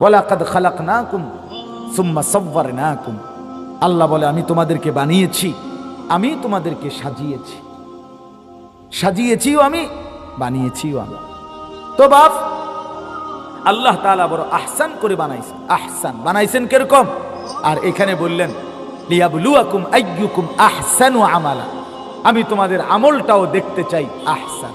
ওয়ালাকাদ খালাকনাকুম সুম্মা সাওয়ারনাকুম। আল্লাহ বলে আমি তোমাদেরকে বানিয়েছি, আমি তোমাদেরকে সাজিয়েছি, সাজিয়েছিও আমি, বানিয়েছিও আমি। তো বাপ আল্লাহ তাআলা বড় আহসান করে বানাইছেন। আহসান বানাইছেন কিরকম? আর এখানে বললেন লিয়াবলুয়াকুম আইয়ুকুম আহসানু আমালা, আমি তোমাদের আমলটাও দেখতে চাই আহসান।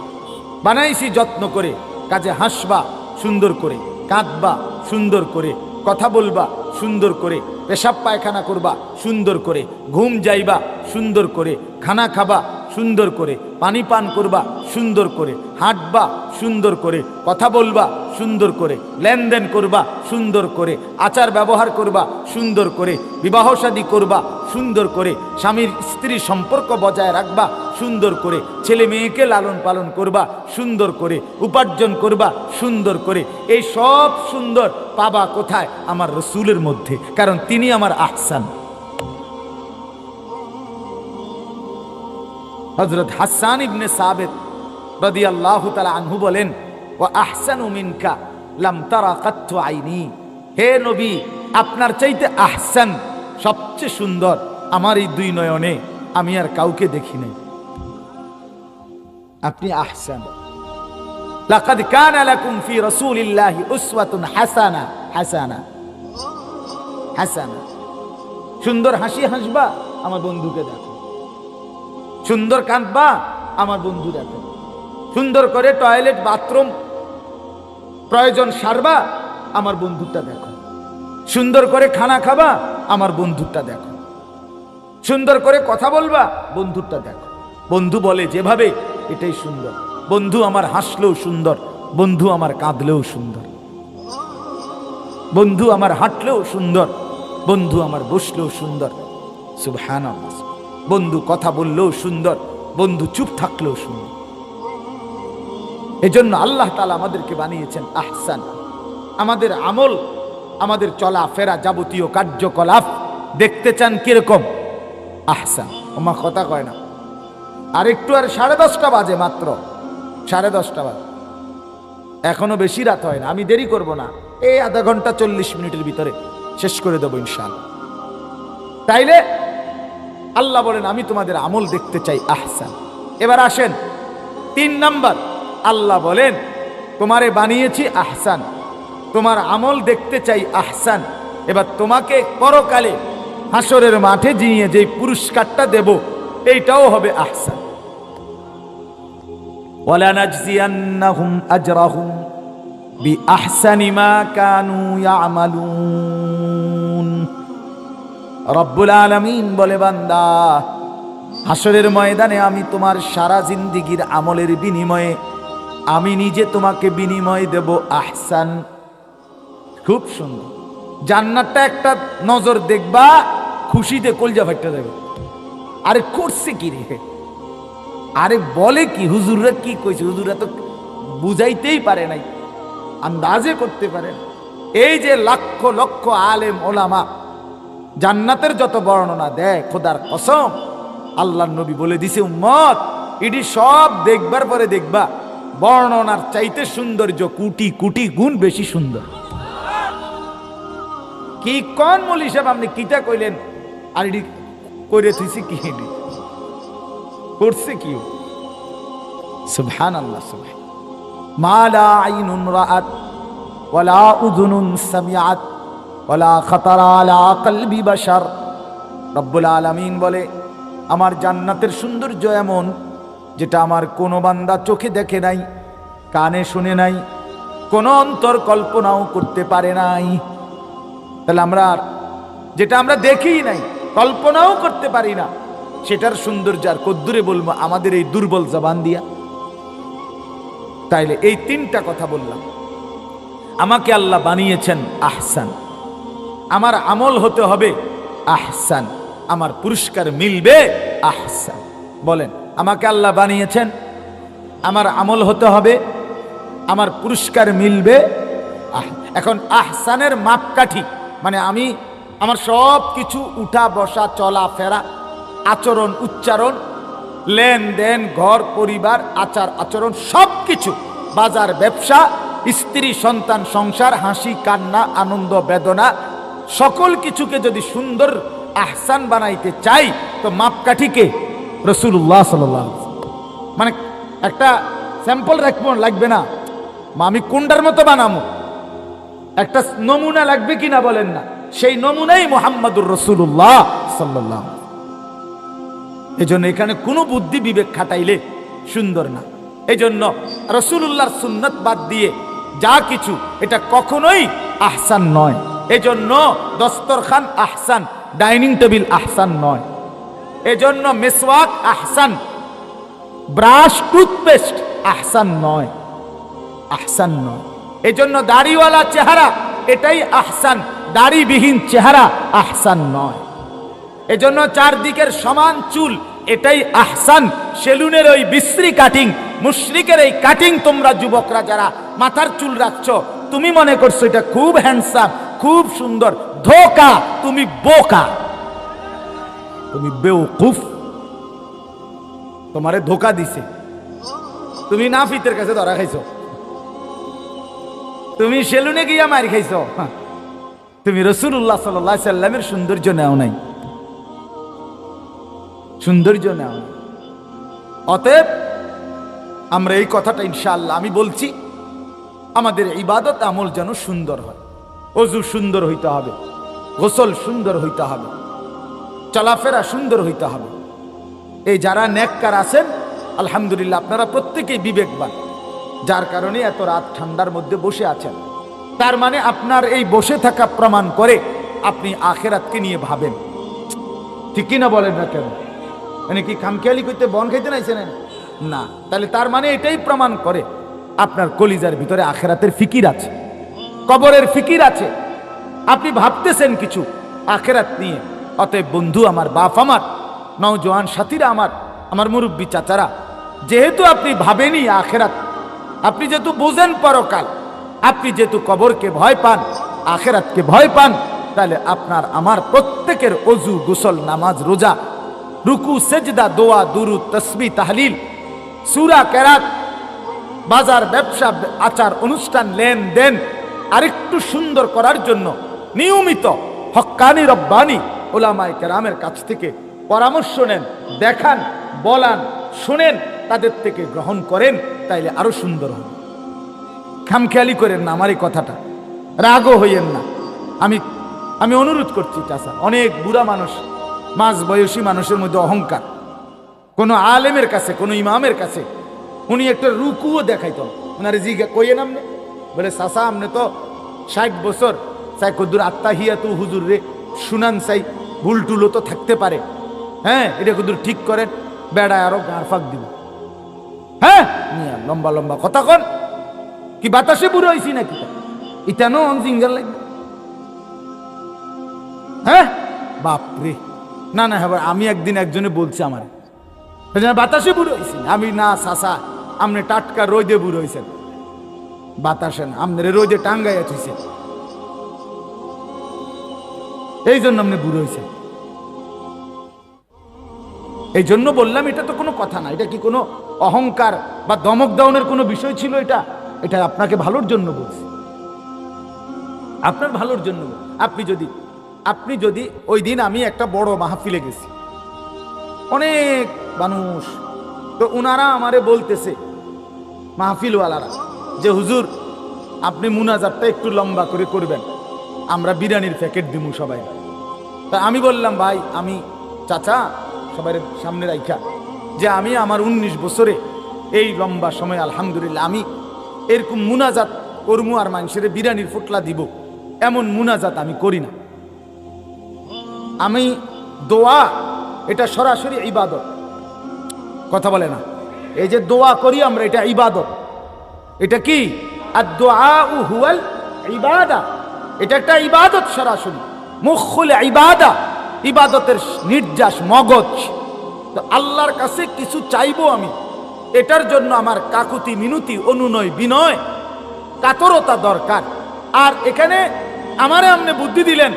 বানাইছি যত্ন করে, কাজে হাসবা সুন্দর করে, কাঁদবা সুন্দর করে, কথা বলবা সুন্দর করে, পেশাব পায়খানা করবা সুন্দর করে, ঘুম যাইবা সুন্দর করে, খানা খাবা সুন্দর করে, পানি পান করবা সুন্দর করে, হাঁটবা সুন্দর করে, কথা বলবা সুন্দর করে, লেনদেন করবা সুন্দর করে, আচার ব্যবহার করবা সুন্দর করে, বিবাহ শাদী করবা সুন্দর করে, স্বামীর স্ত্রী সম্পর্ক বজায় রাখবা সুন্দর করে, ছেলে মেয়েকে লালন পালন করবা সুন্দর করে, উপার্জন করবা সুন্দর করে। এই সব সুন্দর পাবা কোথায়? আমার রসুলের মধ্যে, কারণ তিনি আমার আহসান। হযরত হাসান ইবনে সাবিত রাদিয়াল্লাহু তাআলা আনহু বলেন, ওয়া আহসানু মিনকা লাম তারা কাত্তু আইনি, হে নবী আপনার চাইতে আহসান, সবচেয়ে সুন্দর আমার এই দুই নয়নে আমি আর কাউকে দেখি নাই। আপনি আহসান। লাকাদ কানা লাকুম ফি রাসূলিল্লাহি উসওয়াতুন হাসানা। হাসানা হাসানা, সুন্দর হাসি হাসবা আমার বন্ধুকে দেখো, সুন্দর কাঁদবা আমার বন্ধু দেখো, সুন্দর করে টয়লেট বাথরুম প্রয়োজন সারবা আমার বন্ধুটা দেখো, সুন্দর করে খানা খাবা আমার বন্ধুটা দেখো, সুন্দর করে কথা বলবা বন্ধুটা দেখো। বন্ধু বলে যেভাবে এটাই সুন্দর। বন্ধু আমার হাসলেও সুন্দর, বন্ধু আমার কাঁদলেও সুন্দর, বন্ধু আমার হাঁটলেও সুন্দর, বন্ধু আমার বসলেও সুন্দর। সুবহানাল্লাহ। বন্ধু কথা বললেও সুন্দর, বন্ধু চুপ থাকলেও সুন্দর। এজন্য আল্লাহ তাআলা আমাদেরকে বানিয়েছেন আহসান। আমাদের আমল, আমাদের চলাফেরা, যাবতীয় কার্যকলাপ দেখতে চান কিরকম? আহসান। ওমা কথা কয় না। আর একটু, আর 10:30 বাজে, মাত্র 10:30 বাজে, এখনো বেশি রাত হয় না। আমি দেরি করব না, এই আধা ঘন্টা 40 মিনিটের ভিতরে শেষ করে দেবো ইনশাআল্লাহ। তাইলে আল্লাহ বলেন আমি তোমাদের আমল দেখতে চাই আহসান। এবার আসেন 3 নাম্বার। আল্লাহ বলেন তোমারে বানিয়েছি আহসান, তোমার আমল দেখতে চাই আহসান। এবার তোমাকে পরকালে হাসরের মাঠে জিনিয়ে যেই পুরস্কারটা দেব এইটাও হবে আহসান। ওয়ালানাজজিয়ান্নাহুম আজরাহুম বিআহসানি মা কানু ইয়ামালুন। রব্বুল আলামিন বলে, বান্দা হাসরের ময়দানে আমি তোমার সারা জিন্দেগীর আমলের বিনিময়ে আমি নিজে তোমাকে বিনিময় দেব আহসান। খুব সুন্দর। জান্নাতটা একটা নজর দেখবা, খুশিতে কলজা ফাইটা যাবে। আরে করছে কি রে, আরে বলে কি, হুজুররা কি কইছে, হুজুররা তো বুঝাইতেই পারে নাই, আন্দাজে করতে পারে না। এই যে লক্ষ লক্ষ আলেম ওলামা জান্নাতের যত বর্ণনা দেয়, খোদার কসম আল্লাহর নবী বলে দিছে, উম্মত এটি সব দেখবার পরে দেখবা বর্ণনার চাইতে সৌন্দর্য কোটি কোটি গুণ বেশি সুন্দর। কি কোন মৌলী সাহেব আপনি কিটা কইলেন? আর এটি কইরে থইছি কি, এটি করছে কি? সুবহানাল্লাহ। সুবহান মা লা আইনুন রাআত ওয়ালা উযুনুন সামিআত ওয়ালা খাতারা আলা কলবি বাশার। রব্বুল আলামিন বলে আমার জান্নাতের সৌন্দর্য এমন যেটা আমার কোনো বান্দা চোখে দেখে নাই, কানে শুনে নাই, কোনো অন্তর কল্পনাও করতে পারে নাই। তাহলে আমরা যেটা আমরা দেখি নাই, কল্পনাও করতে পারি না, সেটার সৌন্দর্য আর কদ্দুরে বলবো আমাদের এই দুর্বল জবান দিয়া? তাইলে এই 3টা কথা বললাম। আমাকে আল্লাহ বানিয়েছেন আহসান, আমার আমল হতে হবে আহসান, আমার পুরস্কার মিলবে আহসান। বলেন, আমাকে আল্লাহ বানিয়েছেন, আমার আমল হতে হবে, আমার পুরস্কার মিলবে। এখন আহসানের মাপকাঠি মানে আমি আমার সব কিছু, উঠা বসা চলা ফেরা, আচরণ উচ্চারণ, লেনদেন, ঘর পরিবার, আচার আচরণ, সব কিছু, বাজার ব্যবসা, স্ত্রী, সন্তান, সংসার, হাসি, কান্না, আনন্দ, বেদনা, সকল কিছুকে যদি সুন্দর আহসান বানাইতে চাই তো মাপকাঠিকে রাসূলুল্লাহ সাল্লাল্লাহু আলাইহি ওয়াসাল্লাম। মানে একটা স্যাম্পল রাখবো লাগবে না, আমি কোনটার মতো বানাবো, একটা নমুনা লাগবে কিনা বলেন না, সেই নমুনাই মুহাম্মাদুর রাসূলুল্লাহ সাল্লাল্লাহু আলাইহি ওয়াসাল্লাম। এজন্য এখানে কোনো বুদ্ধি বিবেক খাটাইলে সুন্দর না। এজন্য রাসূলুল্লাহর সুন্নাত বাদ দিয়ে যা কিছু এটা কখনোই আহসান নয়। এজন্য দস্তরখান আহসান, ডাইনিং টেবিল আহসান নয়। এজন্য মিসওয়াক আহসান, ব্রাশ, টুথপেস্ট আহসান নয়, আহসান নয়। এজন্য দাড়িওয়ালা চেহারা এটাই আহসান, দাড়িবিহীন চেহারা আহসান নয়। এজন্য চারদিকের সমান চুল এটাই আহসান, সেলুনের ওই বিশ্রী কাটিং, মুশরিকের এই কাটিং তোমরা যুবকরা যারা মাথার চুল রাখছো, তুমি মনে করছো এটা খুব হ্যান্ডসাম, খুব সুন্দর। ধোকা, তুমি বোকা, তুমি বেওকুফ, তোমারে ধোকা দিছে। তুমি নাফিতের কাছে ধরা খাইছো, তুমি সেলুনে গিয়া মার খাইছো, তুমি রাসূলুল্লাহ সাল্লাল্লাহু আলাইহি সাল্লামের সৌন্দর্য নেও নাই, সৌন্দর্য নেও নাই। অতএব আমরা এই কথাটা ইনশাআল্লাহ আমি বলছি, আমাদের ইবাদত আমল যেন সুন্দর হয়। ওযু সুন্দর হইতে হবে, গোসল সুন্দর হইতে হবে, চলাফেরা সুন্দর হইতে হবে। এই যারা নেককার আছেন আলহামদুলিল্লাহ, আপনারা প্রত্যেকেই বিবেকবান, যার কারণে এত রাত ঠান্ডার মধ্যে বসে আছেন। তার মানে আপনার এই বসে থাকা প্রমাণ করে আপনি আখিরাতকে নিয়ে ভাবেন, ঠিক কিনা বলেন না কেন? মানে কি খামখেয়ালি করতে বন খাইতে নাইছেন না? তাহলে তার মানে এটাই প্রমাণ করে আপনার কলিজার ভিতরে আখিরাতের ফিকির আছে, কবরের ফিকির আছে, আপনি ভাবতেছেন কিছু আখিরাত নিয়ে। অতএব বন্ধু আমার, বাপ আমার, নওজোয়ান সাথীরা আমার, আমার মুরব্বী চাচারা, যেহেতু আপনি ভাবেনি আখিরাত, আপনি যেহেতু বোঝেন পরকাল, আপনি যেহেতু কবরকে ভয় পান, আখিরাতকে ভয় পান, তাহলে আপনার আমার প্রত্যেকের ওযু, গোসল, নামাজ, রোজা, রুকু, সেজদা, দোয়া, দুরুদ, তাসবিহ, তাহলিল, সূরা, কেরাত, বাজার, ব্যবসা, আচার অনুষ্ঠান, লেনদেন আরেকটু সুন্দর করার জন্য নিয়মিত হক্কানি রব্বানি উলামায়ে কেরামের কাছ থেকে পরামর্শ নেন, দেখান, বলান, শুনেন, তাদের থেকে গ্রহণ করেন, তাইলে আরো সুন্দর হবে। খামখেয়ালি করেন না আমার এই কথাটা, রাগও হইয়েন না। আমি অনুরোধ করছি চাচা, অনেক বুড়া মানুষ, মাঝ বয়সী মানুষের মধ্যে অহংকার। কোন আলেমের কাছে, কোন ইমামের কাছে উনি একটা রুকুও দেখাইত, ওনারে জিজ্ঞা কইয়েন আমনে, বলে চাচা আমনে তো 60 বছর, চাই কদ্দুর আত্মাহিয়াতু হুজুর রে শুনান, চাই ভুল টুলো তো থাকতে পারে, হ্যাঁ এটা কদ্দুর ঠিক করেন, বেড়ায় আরো গাঁড় ফাঁক দিব। হ্যাঁ লম্বা লম্বা কথা কন, কি বাতাসে বুড়ো হয়েছি নাকি? ইটানো জিঙ্গার লাগবে, হ্যাঁ বাপরে। না না হ্যাঁ, আমি একদিন একজনে বলছি আমার বাতাসে বুড়ো হয়েছি, আমি না চাচা আপনি টাটকা রোদে বুড়ো হয়েছেন, বাতাসে না, আপনার রোদে টাঙ্গাইয়া থইছে, এই জন্য আপনি বুড়ো হয়েছেন। এই জন্য বললাম এটা তো কোনো কথা না, এটা কি কোনো অহংকার বা দমক দাউনের কোনো বিষয় ছিল? এটা আপনাকে ভালোর জন্য বলছি, আপনার ভালোর জন্য। আপনি যদি ওই দিন আমি একটা বড় মাহফিলে গেছি, অনেক মানুষ, তো ওনারা আমারে বলতেছে মাহফিলওয়ালারা যে হুজুর আপনি মুনাজাতটা একটু লম্বা করে করবেন, আমরা বিরিয়ানির প্যাকেট দিমু সবাই। তা আমি বললাম ভাই, আমি চাচা সবাই সামনে রাইখা যে আমি আমার 19 বছরে এই লম্বা সময় আলহামদুলিল্লাহ আমি এরকম মুনাজাত করমু আর মানুষের বিরিয়ানির ফুটলা দিব, এমন মুনাজাত আমি করি না। আমি দোয়া এটা সরাসরি ইবাদত, কথা বলে না, এই যে দোয়া করি আমরা এটা ইবাদত। এটা কি? আদ-দুআউ হুয়াল ইবাদা, এটা একটা ইবাদত সরাসরি, মুখুল ইবাদা, ইবাদতের নির্যাস, মগজ। তো আল্লাহর কাছে কিছু চাইবো আমি, এটার জন্য আমার কাকুতি মিনতি, অনুনয় বিনয়, কাতরতা দরকার। আর এখানে আমারে আপনি বুদ্ধি দিলেন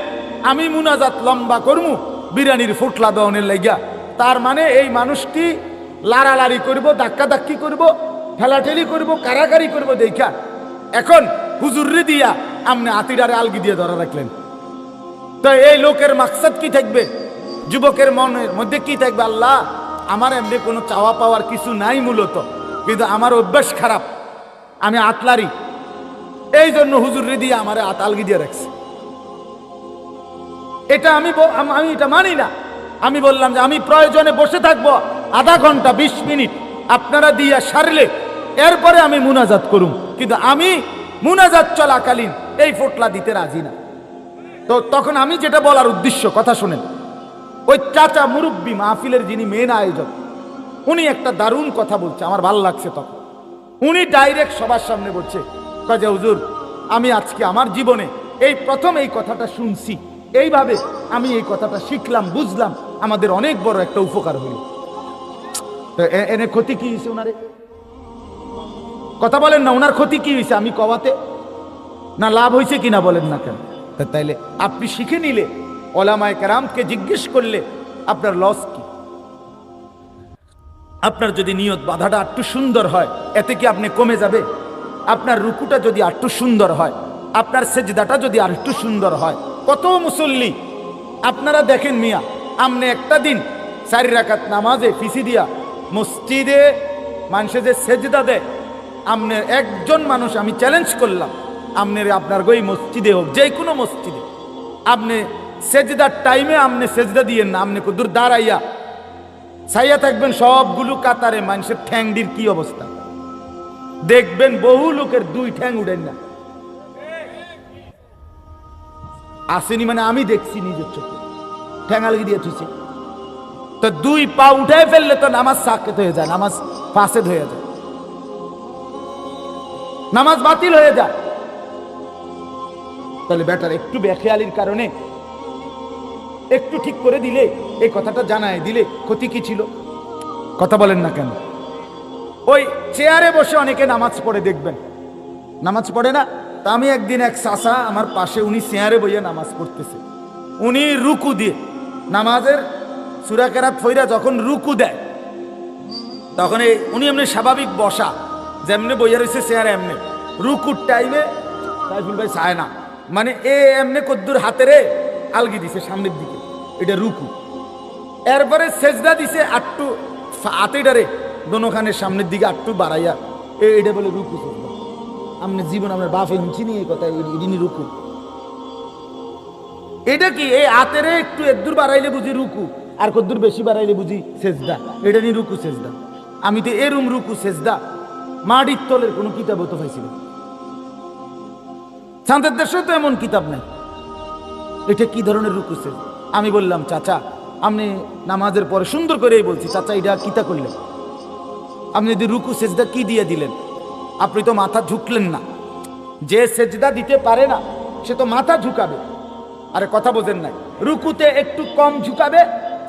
আমি মুনাজাত লম্বা করমু বিরিয়ানির ফুটলা দেওয়ানের লাইগা, তার মানে এই মানুষটি লাড়ালাড়ি করব, ধাক্কা ধাক্কি করব, ঠেলাঠেলি করব, কারাকারি করব দেখা এখন হুজুররে দিয়া আপনি আতিরারে আলগি দিয়ে ধরা রাখলেন। তো এই লোকের মাকসাদ কি থাকবে, যুবকের মনের মধ্যে কি থাকবে? আল্লাহ, আমার এমনি কোনো চাওয়া পাওয়ার কিছু নাই মূলত, কিন্তু আমার অভ্যাস খারাপ, আমি আতলারি, এই জন্য হুজুররে দিয়ে আমার আলগি দিয়ে রাখছে। এটা আমি এটা মানি না। আমি বললাম যে আমি প্রয়োজনে বসে থাকবো আধা ঘন্টা 20 মিনিট, আপনারা দিয়া সারলে এরপরে আমি মুনাজাত করুম, কিন্তু আমি মুনাজাত চলাকালীন এই ফোটলা দিতে রাজি না। তো তখন আমি যেটা বলার উদ্দেশ্য, কথা শুনেন, ওই চাচা মুরব্বী মাহফিলের যিনি মেন আয়োজক, উনি একটা দারুণ কথা বলছে, আমার ভালো লাগছে। তখন উনি ডাইরেক্ট সবার সামনে বলছে, কয় যে হুজুর, আমি আজকে আমার জীবনে এই প্রথম এই কথাটা শুনছি, এইভাবে আমি এই কথাটা শিখলাম, বুঝলাম, আমাদের অনেক বড় একটা উপকার হইল। এনে ক্ষতি কি হয়েছে ওনারে? কথা বলেন না, ওনার ক্ষতি কি হয়েছে আমি কওয়াতে? না লাভ হয়েছে কিনা বলেন না কেন? তাইলে আপনি শিখে নিলে, ওলামায়ে কেরামকে জিজ্ঞেস করলে আপনার লস কি? আপনার যদি নিয়ত বাধাটা একটু সুন্দর হয়, এতে কি আপনি কমে যাবে? আপনার রুকুটা যদি একটু সুন্দর হয়, আপনার সেজদাটা যদি আর একটু সুন্দর হয়, কত মুসল্লি আপনারা দেখেন মিয়া, আমনে একটা দিন 4 রাকাত নামাজে ফিসি দিয়া মসজিদে মানুষে যে সেজদা দেয়, আমনে একজন মানুষ, আমি চ্যালেঞ্জ করলাম, আপনার গই মসজিদে হোক, যে কোনো মসজিদে, আপনি সেজদার টাইমে আপনি সেজদা দিয়েন না, আপনি দূর দাঁড়াইয়া ছাইয়া থাকবেন সবগুলো কাতারে, মানুষের ঠ্যাংডির কি অবস্থা দেখবেন, বহু লোকের 2 ঠ্যাং উঠেন না, আসেনি মানে আমি দেখছি নিজের চোখে, ঠ্যাঙালগি দিয়ে থুইছে। তো 2 পা উঠায় ফেললে তো নামাজ সাকেত হয়ে যায়, নামাজ ফাসেদ হয়ে যায়, নামাজ বাতিল হয়ে যায়। তাহলে বেটার একটু বেখেয়ালির কারণে একটু ঠিক করে দিলে, এই কথাটা জানায় দিলে ক্ষতি কি ছিল? কথা বলেন না কেন? ওই চেয়ারে বসে অনেকে নামাজ পড়ে দেখবেন, নামাজ পড়ে না। তা আমি একদিন এক চাচা আমার পাশে, উনি চেয়ারে বইয়ে নামাজ পড়তেছে, উনি রুকু দিয়ে নামাজের সূরা কেরাত ফইরা যখন রুকু দেয়, তখন উনি এমনি স্বাভাবিক বসা, যেমনি বইয়া রয়েছে চেয়ারে, এমনি রুকুর টাইমে সাইফুল ভাই চায় না, মানে এমনি কদ্দুর হাতেরে আলগি দিছে সামনের দিকে, এটা রুকু। এরপরে সেজদা দিছে আটটু হাতেটারে দোনোখানের সামনের দিকে আটটু বাড়াইয়া, এটা বলে রুকু। সেজদা আপনি জীবন আপনার বাপে চিনি এই কথা, ইডিনি রুকু। এটা কি এই হাতেরে একটু এদূর বাড়াইলে বুঝি রুকু, আর কদ্দুর বেশি বাড়াইলে বুঝি সেজদা, এটা নিয়ে রুকু সেজদা। আমি তো এরম রুকু সেজদা মাটির তলের কোনো কিতাবও তো পাইছি না, চাঁদের দেশেও তো এমন কিতাব নাই। এটা কি ধরনের রুকু সেজদা? আমি বললাম, চাচা আপনি নামাজের পরে সুন্দর করেই বলছি, চাচা এটা কিতা করলেন? আপনি যদি রুকু সেজদা কি দিয়ে দিলেন? আপনি তো মাথা ঝুঁকলেন না। যে সেজদা দিতে পারে না সে তো মাথা ঝুঁকাবে। আরে কথা বোঝেন নাই, রুকুতে একটু কম ঝুঁকাবে,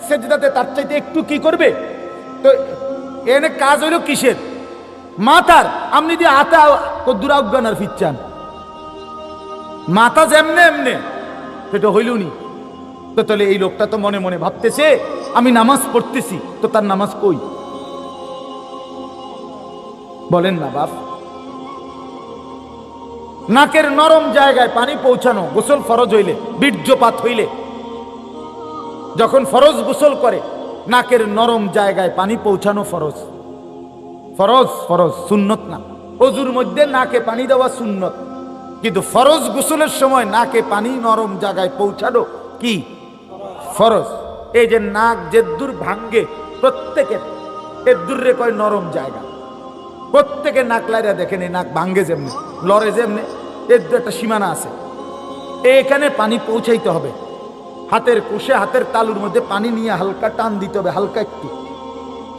সেজদাতে তার চাইতে একটু কি করবে। তো এনে কাজ হইল কিসের? মাথার। আপনি দিয়ে হাতা কদ্দুর আজ্ঞান আর ফিরচান, মাথা যেমনে এমনে সেটা হইল নি। তো তাহলে এই লোকটা তো মনে মনে ভাবতেছে আমি নামাজ পড়তেছি, তো তার নামাজ কই? বলেন না বাপ। নাকের নরম জায়গায় পানি পৌঁছানো, গোসল ফরজ হইলে, বীর্যপাত হইলে যখন ফরজ গোসল করে, নাকের নরম জায়গায় পানি পৌঁছানো ফরজ। ফরজ ফরজ, সুন্নত না। ওযুর মধ্যে নাকে পানি দেওয়া সুন্নত, কিন্তু ফরজ গোসলের সময় নাকে পানি নরম জায়গায় পৌঁছানো কি ফরজ। এই যে নাক যেদূর ভাঙ্গে প্রত্যেকের, এদূর রে কয় নরম জায়গা। প্রত্যেকের নাক লাইরা দেখেন, এই নাক ভাঙ্গে যেমনি, লড়ে যেমনি, এর একটা সীমানা আছে। এখানে পানি পৌঁছাইতে হবে। হাতের কোষে, হাতের তালুর মধ্যে পানি নিয়ে হালকা টান দিতে হবে, হালকা একটু,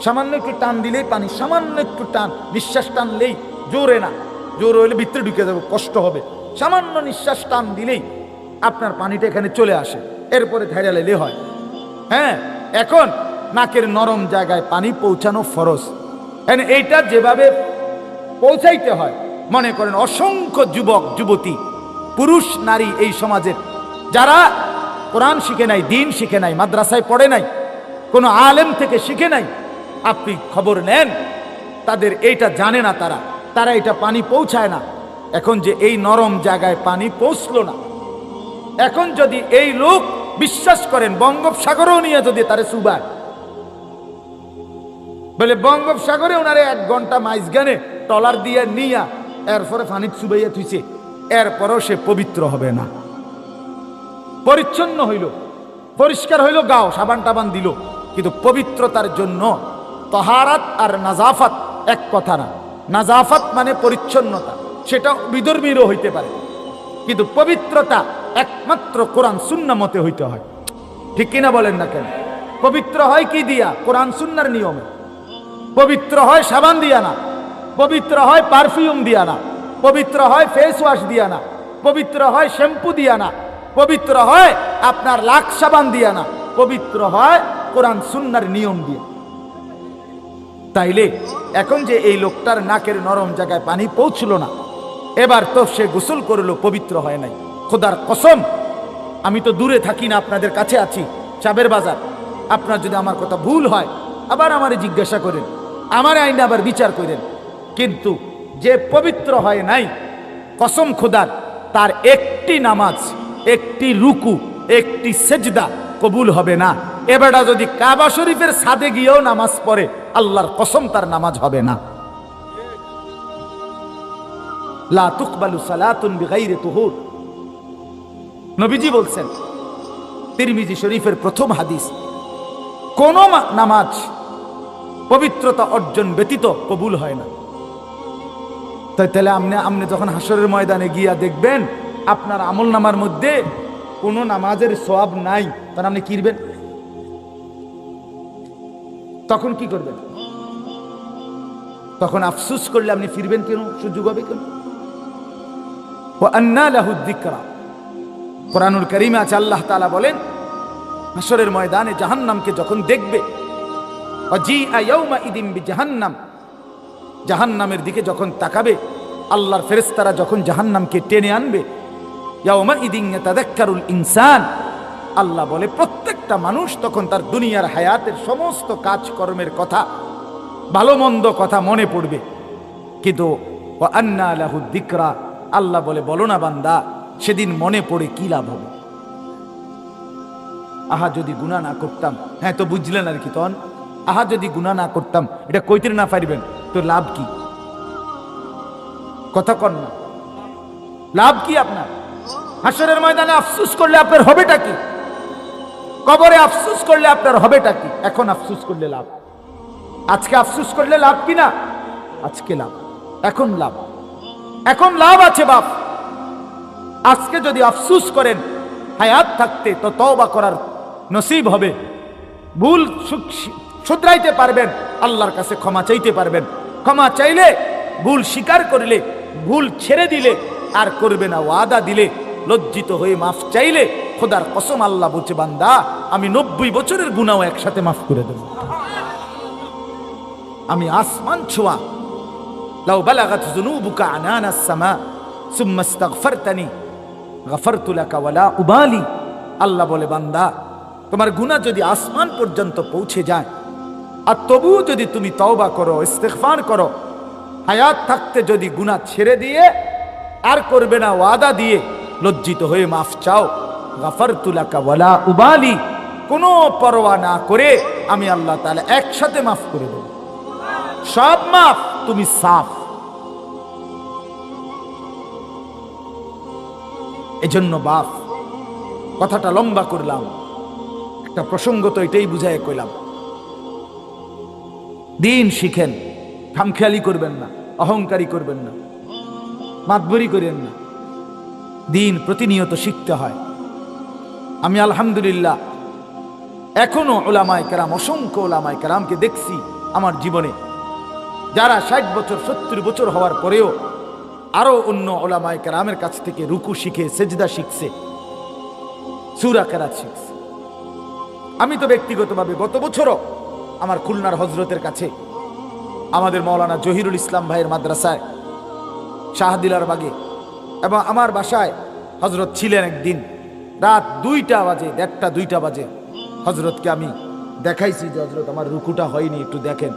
সামান্য একটু টান দিলেই পানি, সামান্য একটু টান, নিঃশ্বাস টানলেই, জোরে না, জোর হইলে ভিতরে ঢুকে যাবে, কষ্ট হবে। সামান্য নিঃশ্বাস টান দিলেই আপনার পানিটা এখানে চলে আসে, এরপরে ধাইরা লেলে হয়। হ্যাঁ, এখন নাকের নরম জায়গায় পানি পৌঁছানো ফরজ। এইটা যেভাবে পৌঁছাইতে হয়, মনে করেন অসংখ্য যুবক যুবতী, পুরুষ নারী এই সমাজের, যারা কোরআন শিখে নাই, দিন শিখে নাই, মাদ্রাসায় পড়ে নাই, কোনো আলেম থেকে শিখে নাই, আপনি খবর নেন, তাদের এইটা জানে না, তারা এটা পানি পৌঁছায় না। এখন যে এই নরম জায়গায় পানি পৌঁছলো না, এখন যদি এই লোক বিশ্বাস করেন বঙ্গোপসাগরেও নিয়ে যদি তারে সুবায়, বলে বঙ্গোপসাগরে ওনারে 1 ঘন্টা মাইজগানে টলার দিয়ে নিয়া এরপরে পানি চুবাইয়া থুইছে, এরপরও সে পবিত্র হবে না। পরিচ্ছন্ন হইল, পরিষ্কার হইল, গাও সাবান টাবান দিল, কিন্তু পবিত্রতার জন্য তহারাত আর নাজাফাত এক কথা না। নাজাফাত মানে পরিচ্ছন্নতা, সেটা বিধর্মীরও হইতে পারে, কিন্তু পবিত্রতা একমাত্র কোরআন সুন্নাহ মতে হইতে হয়। ঠিক কিনা বলেন না কেন? পবিত্র হয় কি দিয়া? কোরআন সুন্নাহর নিয়মে। পবিত্র হয় সাবান দিয়া না, পবিত্র হয় পারফিউম দিয়া না, পবিত্র হয় ফেস ওয়াশ দিয়া না, পবিত্র হয় শ্যাম্পু দিয়া না, পবিত্র হয় আপনার লাখ সাবান দিয়া না, পবিত্র হয় কোরআন সুন্নাহর নিয়ম দিয়ে। তাইলে এখন যে এই লোকটার নাকের নরম জায়গায় পানি পৌঁছলো না, এবার তো সে গোসল করলো, পবিত্র হয় নাই। খোদার কসম, আমি তো দূরে থাকি না, আপনাদের কাছে আছি, চাবের বাজার। আপনার যদি আমার কথা ভুল হয় আবার আমারে জিজ্ঞাসা করেন, আমার আইনে আবার বিচার করেন। কিন্তু যে পবিত্র হয় নাই, কসম খোদার, তার একটি নামাজ, একটি রুকু, একটি সেজদা কবুল হবে না। এবারটা যদি কাবা শরীফের ছাদে গিয়েও নামাজ পড়ে, আল্লাহর কসম তার নামাজ হবে না। লা তুকবালু সালাতুন বিগাইরি তুহুর, নবীজি বলছেন, তিরমিজি শরীফের প্রথম হাদিস, কোন নামাজ পবিত্রতা অর্জন ব্যতীত কবুল হয় না। তাহলে আপনি যখন হাসরের ময়দানে গিয়া দেখবেন আপনার আমল নামার মধ্যে কোন নামাজের সওয়াব নাই, তখন আপনি কি করবেন? তখন কি করবেন? তখন আফসোস করলে আপনি ফিরবেন কেন? সুযোগ হবে কেন? ওয়া আন্না লাহু যিকরা, কোরআনুল কারীমে আছে, আল্লাহ তাআলা বলেন, হাসরের ময়দানে জাহান্নামকে যখন দেখবে, ওয়াজিআ ইয়াউমা ইদিন বিজাহান্নাম, জাহান্নামের দিকে যখন তাকাবে, আল্লাহর ফেরেশতারা যখন জাহান্নামকে টেনে আনবে, ইয়াউমা ইদিন ইয়াতাযাক্কারুল ইনসান, আল্লাহ বলে প্রত্যেকটা মানুষ তখন তার দুনিয়ার হায়াতের সমস্ত কাজকর্মের কথা, ভালো মন্দ কথা মনে পড়বে। কিন্তু ওয়া আন্না লাহু যিকরা, আল্লাহ বলে, বলো না বান্দা, সেদিন মনে পড়ে কি লাভ হবে? আহা যদি গুনাহ না করতাম, হ্যাঁ তো বুঝলেন আর কি, তখন আহা যদি গুনাহ না করতাম, এটা কইতে না পারবেন তো লাভ কি? কথা কন না, লাভ কি আপনার? হাসরের ময়দানে আফসোস করলে আপনার হবেটা কি? কবরে আফসোস করলে আপনার হবেটা কি? এখন আফসোস করলে লাভ, আজকে আফসোস করলে লাভ কি না? আজকে লাভ, এখন লাভ, এখন লাভ আছে বাপ। আজকে যদি আফসোস করেন, হায়াত থাকতে তো তওবা করার নসিব হবে, ভুল শুধরাইতে পারবেন, আল্লাহর কাছে ক্ষমা চাইতে পারবেন। ক্ষমা চাইলে, ভুল স্বীকার করলে, ভুল ছেড়ে দিলে আর করবে না, ওয়াদা দিলে, লজ্জিত হয়ে মাফ চাইলে, খোদার কসম আল্লাহ বলছে, বান্দা আমি 90 বছরের গুনাহ একসাথে মাফ করে দেব। আমি আসমান ছোঁয়া, লাউ বালাগাত যুনুবুকা আনানাস সামা সুম্মা ইস্তাগফারতানি গফারতু লাকা ওয়ালা উবালি। আল্লাহ বলে, বান্দা তোমার গুনাহ যদি আসমান পর্যন্ত পৌঁছে যায়, আর তবুও যদি তুমি তওবা করো, ইস্তিগফার করো, হায়াত থাকতে যদি গুনাহ ছেড়ে দিয়ে আর করবে না, ওয়াদা দিয়ে লজ্জিত হয়ে মাফ চাও, গফারতু লাকা ওয়ালা উবালি, কোনো পরোয়া না করে আমি আল্লাহ তাআলা একসাথে মাফ করে দেব, সব মাফ, তুমি সাফ। এজন্য বাপ, কথাটা লম্বা করলাম, একটা প্রসঙ্গ তো এটাই বুঝাই কইলাম, দিন শিখেন, খামখেয়ালি করবেন না, অহংকারী করবেন না, মাতবরি করেন না, দিন প্রতিনিয়ত শিখতে হয়। আমি আলহামদুলিল্লাহ এখনো ওলামায়ে কেরাম, অসংখ্য ওলামায়ে কেরামকে দেখছি আমার জীবনে, যারা 60 বছর 70 বছর হওয়ার পরেও আরো অন্য ওলামায়ে কেরামের কাছ থেকে রুকু শিখে, সেজদা শিখছে, সূরা কেরাত শিখছে। আমি তো ব্যক্তিগতভাবে গত বছরও আমার খুলনার হজরতের কাছে, আমাদের মাওলানা জহিরুল ইসলাম ভাইয়ের মাদ্রাসায় শাহদিলার বাগে, এবং আমার বাসায় হজরত ছিলেন একদিন, রাত 2টা বাজে, 1টা 2টা বাজে, হজরতকে আমি দেখাইছি যে হজরত আমার রুকুটা হয়নি, একটু দেখেন,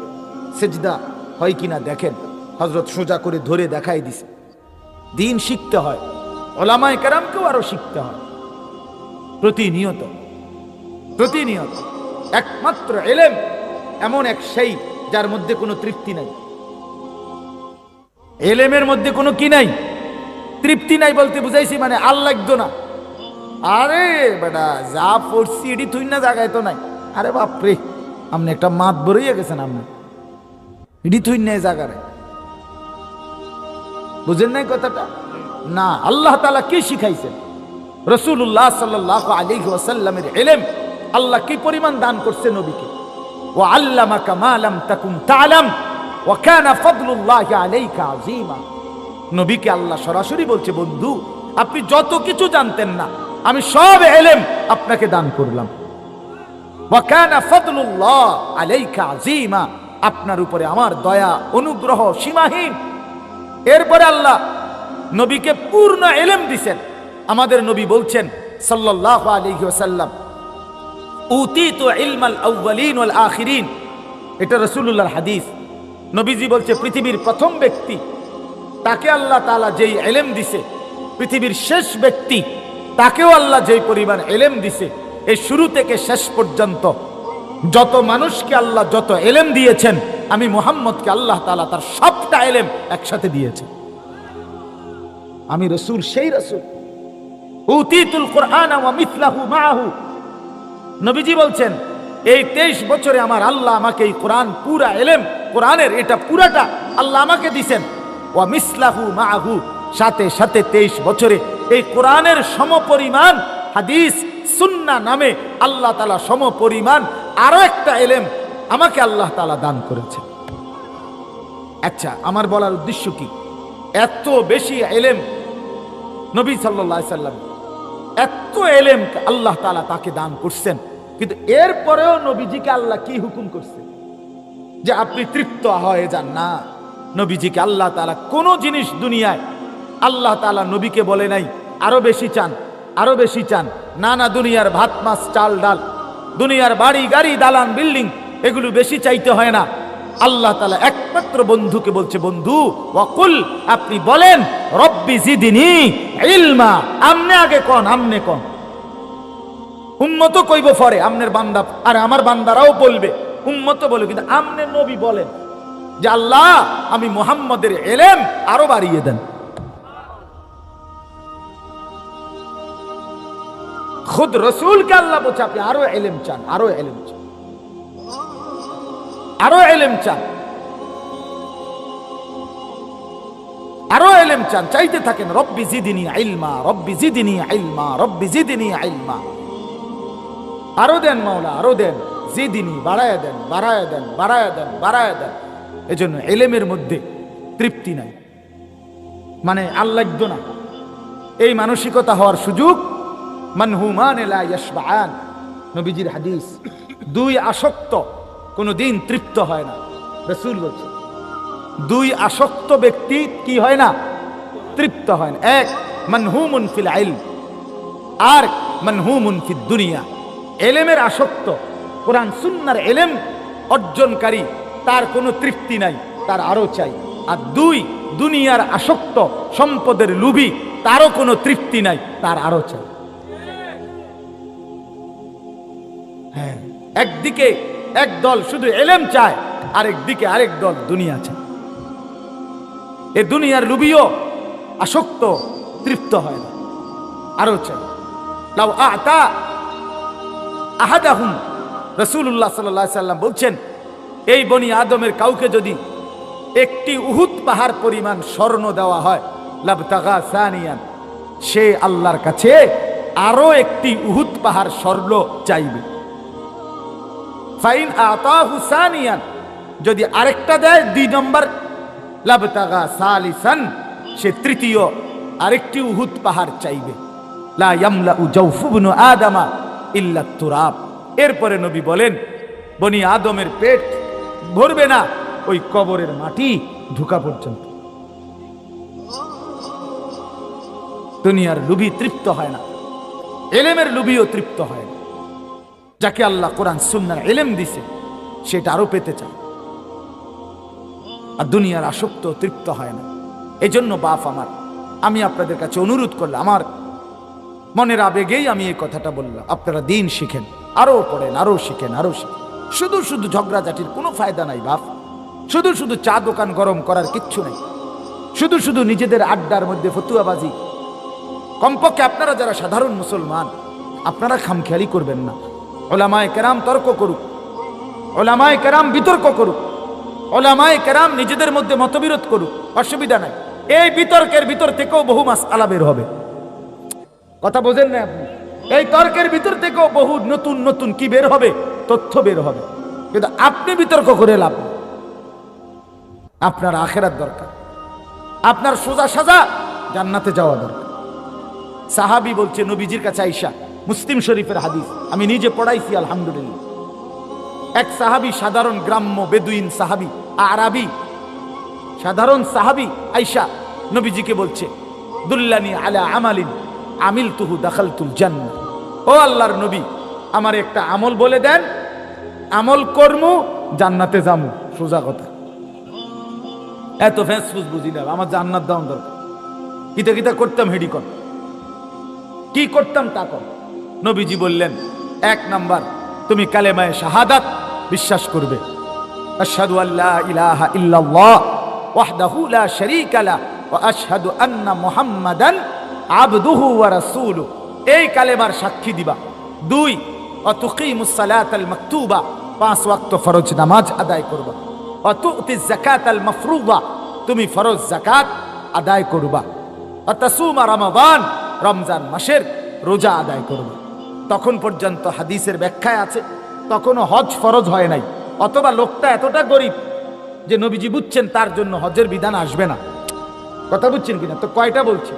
সেজদা হয় কিনা দেখেন। হজরত সোজা করে ধরে দেখাই দিছে, দিন শিখতে হয়, ওলামায়ে কেরামকেও আরো শিখতে হয় প্রতিনিয়ত প্রতিনিয়ত। একমাত্র ইলম এমন এক সেই যার মধ্যে কোনো তৃপ্তি নাই। ইলমের মধ্যে কোনো কি নাই, তৃপ্তি নাই বলতে বুঝাইছি মানে আর লাগতো না। আরে বেটা যা পড়ছি এটি তুই না জায়গায় তো নাই। আরে বাপরে, আপনি একটা মাত বড়ইয়া গেছেন, আপনি এটি তুই নেই জায়গায়, বুঝেন নাই কথাটা? না, আল্লাহ তাআলা কি শিখাইছেন? রাসূলুল্লাহ সাল্লাল্লাহু আলাইহি ওয়াসাল্লামের ইলম আল্লাহ কি পরিমাণ দান করছে নবীকে। ওয়া আল্লামাকা মা লাম তাকুন তা'লাম ওয়া কানা ফাদলুল্লাহি আলাইকা আযীমা। নবীকে আল্লাহ সরাসরি বলছে, বন্ধু আপনি যত কিছু জানতেন না আমি সব ইলম আপনাকে দান করলাম। ওয়া কানা ফাদলুল্লাহ আলাইকা আযীমা, আপনার উপরে আমার দয়া অনুগ্রহ সীমাহীন। এরপরে আল্লাহ নবীকে পূর্ণ ইলম দিবেন। আমাদের নবী বলছেন সাল্লাল্লাহু আলাইহি ওয়াসাল্লাম, উতিতু ইলমাল আউয়ালিন ওয়াল আখিরিন। এটা রাসূলুল্লাহর হাদিস। নবীজি বলছে পৃথিবীর প্রথম ব্যক্তি তাকে আল্লাহ তাআলা যেই ইলম দিছে, পৃথিবীর শেষ ব্যক্তি তাকেও আল্লাহ যেই পরিমাণ ইলম দিছে, এই শুরু থেকে শেষ পর্যন্ত যত মানুষকে আল্লাহ যত ইলম দিয়েছেন, আমি মুহাম্মদকে আল্লাহ তাআলা তার সবটা ইলম একসাথে দিয়েছেন। আমি রাসূল, সেই রাসূল। উতিতুল কুরআন ওয়া মিথলাহু মাআহু। নবীজি বলছেন এই 23 বছরে আমার আল্লাহ আমাকে এই কোরআন পুরা ইলম, কোরআনের এটা পুরাটা আল্লাহ আমাকে দিবেন। ওয়া মিসলাহু মাআহু, সাথে সাথে 23 বছরে এই কোরআনের সমপরিমাণ হাদিস সুন্নাহ নামে আল্লাহ তাআলা সমপরিমাণ আরো একটা ইলম আমাকে আল্লাহ তাআলা দান করেছেন। আচ্ছা, আমার বলার উদ্দেশ্য কি? এত বেশি ইলম নবী সাল্লাল্লাহু আলাইহি সাল্লাম, এত ইলম আল্লাহ তাআলা তাকে দান করছেন, কিন্তু এরপরেও নবীজিকে আল্লাহ কি হুকুম করছে যে আপনি তৃপ্ত হয়ে যান না। নবীজিকে আল্লাহ তাআলা কোন জিনিস দুনিয়ায় আল্লাহ তাআলা নবীকে বলে নাই আরো বেশি চান, আরো বেশি চান। না না, দুনিয়ার ভাত মাছ চাল ডাল, দুনিয়ার বাড়ি গাড়ি দালান বিল্ডিং এগুলো বেশি চাইতে হয় না। আল্লাহ তাআলা একমাত্র বন্ধুকে বলছে, বন্ধু ওয়াকুল, আপনি বলেন রব্বি জিদনি ইলমা। আমনে আগে কোন, আমনে কোন, উম্মত কইব পরে, আমনের বান্দা আর আমার বান্দারাও বলবে, উম্মত বলবে, কিন্তু আমনে নবী বলেন যে আল্লাহ আমি মুহাম্মদের ইলম আরো বাড়িয়ে দেন। খুদ রাসূলকে আল্লাহ বলছে আপনি আরো ইলম চান, আরো ইলম চান, আরো ইলম চান, আরো ইলম চান, চাইতে থাকেন রব্বি জিদনি ইলমা, রব্বি জিদনি ইলমা, রব্বি জিদনি ইলমা। আরো দেন মাওলা, আরো দেন, জিদনি, বাড়ায়া দেন, বাড়ায়া দেন, বাড়ায়া দেন, বাড়ায়া দেন। এজন্য ইলমের মধ্যে তৃপ্তি নাই, মানে আল্লাহ না, এই মানসিকতা হওয়ার সুযোগ। মানহুমান লা ইয়াশবাআন, নবীজির হাদিস। দুই আসক্ত কোনদিন তৃপ্ত হয় না। রাসূল বলেছেন দুই আসক্ত ব্যক্তি কি হয় না? তৃপ্ত হয় না। এক মানহুমুন ফিল ইলম, আর মানহুমুন ফিদ দুনিয়া। ইলমের আসক্ত, কোরআন সুন্নাহর ইলম অর্জনকারী, তার কোনো তৃপ্তি নাই, তার আরো চাই। আর দুই দুনিয়ার আসক্ত, সম্পদের লোভী, তারও কোনো তৃপ্তি নাই, তার আরো চাই। হ্যাঁ, একদিকে এক দল শুধু ইলম চায়, আরেকদিকে আরেক দল দুনিয়া চায়। এ দুনিয়ার লোভীও আসক্ত, তৃপ্ত হয় না, আরো চাই। লাউ আতা আহাদাহুম, রাসূলুল্লাহ সাল্লাল্লাহু আলাইহি সাল্লাম বলছেন এই বনি আদমের কাউকে যদি একটি উহুদ পাহাড় পরিমাণ স্বর্ণ দেওয়া হয়, লাবতাগা সানিয়ান, সে আল্লাহর কাছে আরো একটি উহুদ পাহাড় স্বর্ণ চাইবে। ফাইন আতাহু সানিয়ান, যদি আরেকটা দেয় 2 নম্বর, লাবতাগা সালিসান, সে তৃতীয় আরেকটি উহুদ পাহাড় চাইবে। লা ইয়ামলাউ জাওফু ইবনু আদামা ইল্লা তুরাব। এরপরে নবী বলেন বনি আদমের পেট ভরবে না ওই কবরের মাটি ঢুকা পর্যন্ত। দুনিয়ার লোভী তৃপ্ত হয় না, ইলমের লোভীও তৃপ্ত হয় না। যাকে আল্লাহ কোরআন সুন্নাহর ইলম দিছে সেটা আরো পেতে চায়, আর দুনিয়ার আসক্ত তৃপ্ত হয় না। এজন্য বাপ আমার, আমি আপনাদের কাছে অনুরোধ করলাম, আমার মনের আবেগেই আমি এই কথাটা বললাম, আপনারা দিন শিখেন, আরো পড়েন, আরো শিখেন, আরো শিখেন। শুধু শুধু ঝগড়াঝাটির কোনো ফায়দা নাই বাপ। শুধু শুধু চা দোকান গরম করার কিচ্ছু নেই। শুধু শুধু নিজেদের আড্ডার মধ্যে ফতুয়াবাজি। কমপক্ষে আপনারা যারা সাধারণ মুসলমান, আপনারা খামখেয়ালি করবেন না। ওলামায়ে কেরাম তর্ক করুক, ওলামায়ে কেরাম বিতর্ক করুক, ওলামায়ে কেরাম নিজেদের মধ্যে মতবিরোধ করুক, অসুবিধা নাই। এই বিতর্কের ভিতর থেকেও বহু মাসআলা বের হবে। কথা বোঝেন না আপনি? এই তর্কের ভিতর থেকেও বহু নতুন নতুন কি বের হবে, তথ্য বের হবে। কিন্তু আপনি বিতর্ক করে লাভ নেই। আপনার আখেরাত দরকার, আপনার সোজা সাজা জান্নাতে যাওয়া দরকার। সাহাবী বলছে নবীজির কাছে আয়েশা, মুসলিম শরীফের হাদিস, আমি নিজে পড়াইছি আলহামদুলিল্লাহ। এক সাহাবী, সাধারণ গ্রাম্য বেদুইন সাহাবী, আরাবী সাধারণ সাহাবী আয়েশা নবীজিকে বলছে, দুল্লানি আলা আমালিন আমিলতুহু দাখালতুল জান্নাহ। ও আল্লাহর নবী, আমার একটা আমল বলে দেন, আমল কর্ম জান্নাতে যামু। সোজা কথা। এত ফেসফুস বুঝি না, আমার জান্নাত দাও দরকার। কিতা কিতা করতাম হেডি কর, কি করতাম তা কর। নবীজি বললেন, এক নাম্বার, তুমি কালেমায়ে শাহাদাত বিশ্বাস করবে, আশহাদু আল্লা ইলাহা ইল্লাল্লাহ ওয়াহদাহু লা শারীকা লা ওয়া আশহাদু আন্না মুহাম্মাদান আবদুহু ওয়া রাসূলুহু, এই কালেমার সাক্ষী দিবা। দুই, ওয়া তুকিমুস সালাতাল মাকতুবা, 5 ওয়াক্ত ফরজ নামাজ আদায় করবা। ওয়া তুতিজ যাকাতাল মাফরুদা, তুমি ফরজ যাকাত আদায় করবা। ওয়া তাসুমা রমাদান, রমজান মাসের রোজা আদায় করবা। তখন পর্যন্ত হাদিসের ব্যাখ্যায় আছে তখনও হজ ফরজ হয় নাই, অথবা লোকটা এতটা গরিব যে নবীজি বুঝছেন তার জন্য হজের বিধান আসবে না। কথা বুঝছেন কিনা? তো কয়টা বলছে?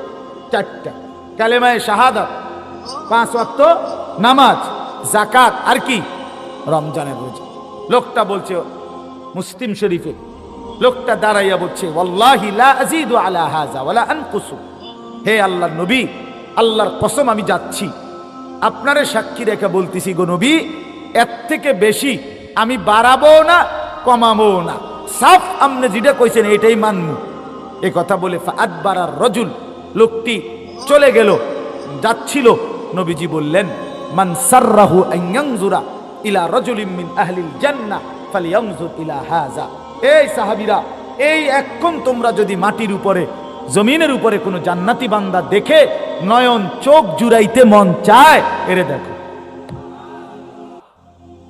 4টা। কালেমায়ে শাহাদাত, 5 ওয়াক্ত নামাজ, যাকাত, আর কি? রমজানের রোজা। লোকটা বলছে মুসলিম শরীফে, লোকটা দাঁড়াইয়া বলছে, ওয়াল্লাহি লা আযীদু আলা হাযা ওয়ালা আনকুসু, হে আল্লাহর নবী, আল্লাহর কসম আমি যাচ্ছি, আপনারে সাক্ষী রেখে বলতেছি গো নবী, এর থেকে বেশি আমি বাড়াবো না কমাবো না, সাফ আপনি যেটা কইছেন এটাই মানবো। এ কথা বলে ফাআদবারার রাজুল, লোকটি চলে গেল, যাচ্ছিল। নবীজি বললেন, মান সাররাহু আন ইয়ানজুরা ইলা রাজুলিন মিন আহলিল জান্নাহ ফালইয়ানজুর ইলা হাযা। এই সাহাবীরা, এই এখন তোমরা যদি মাটির উপরে, জমিনের উপরে কোনো জান্নাতি বান্দা দেখে নয়ন চোখ জুড়াইতে মন চায়, এরে দেখো,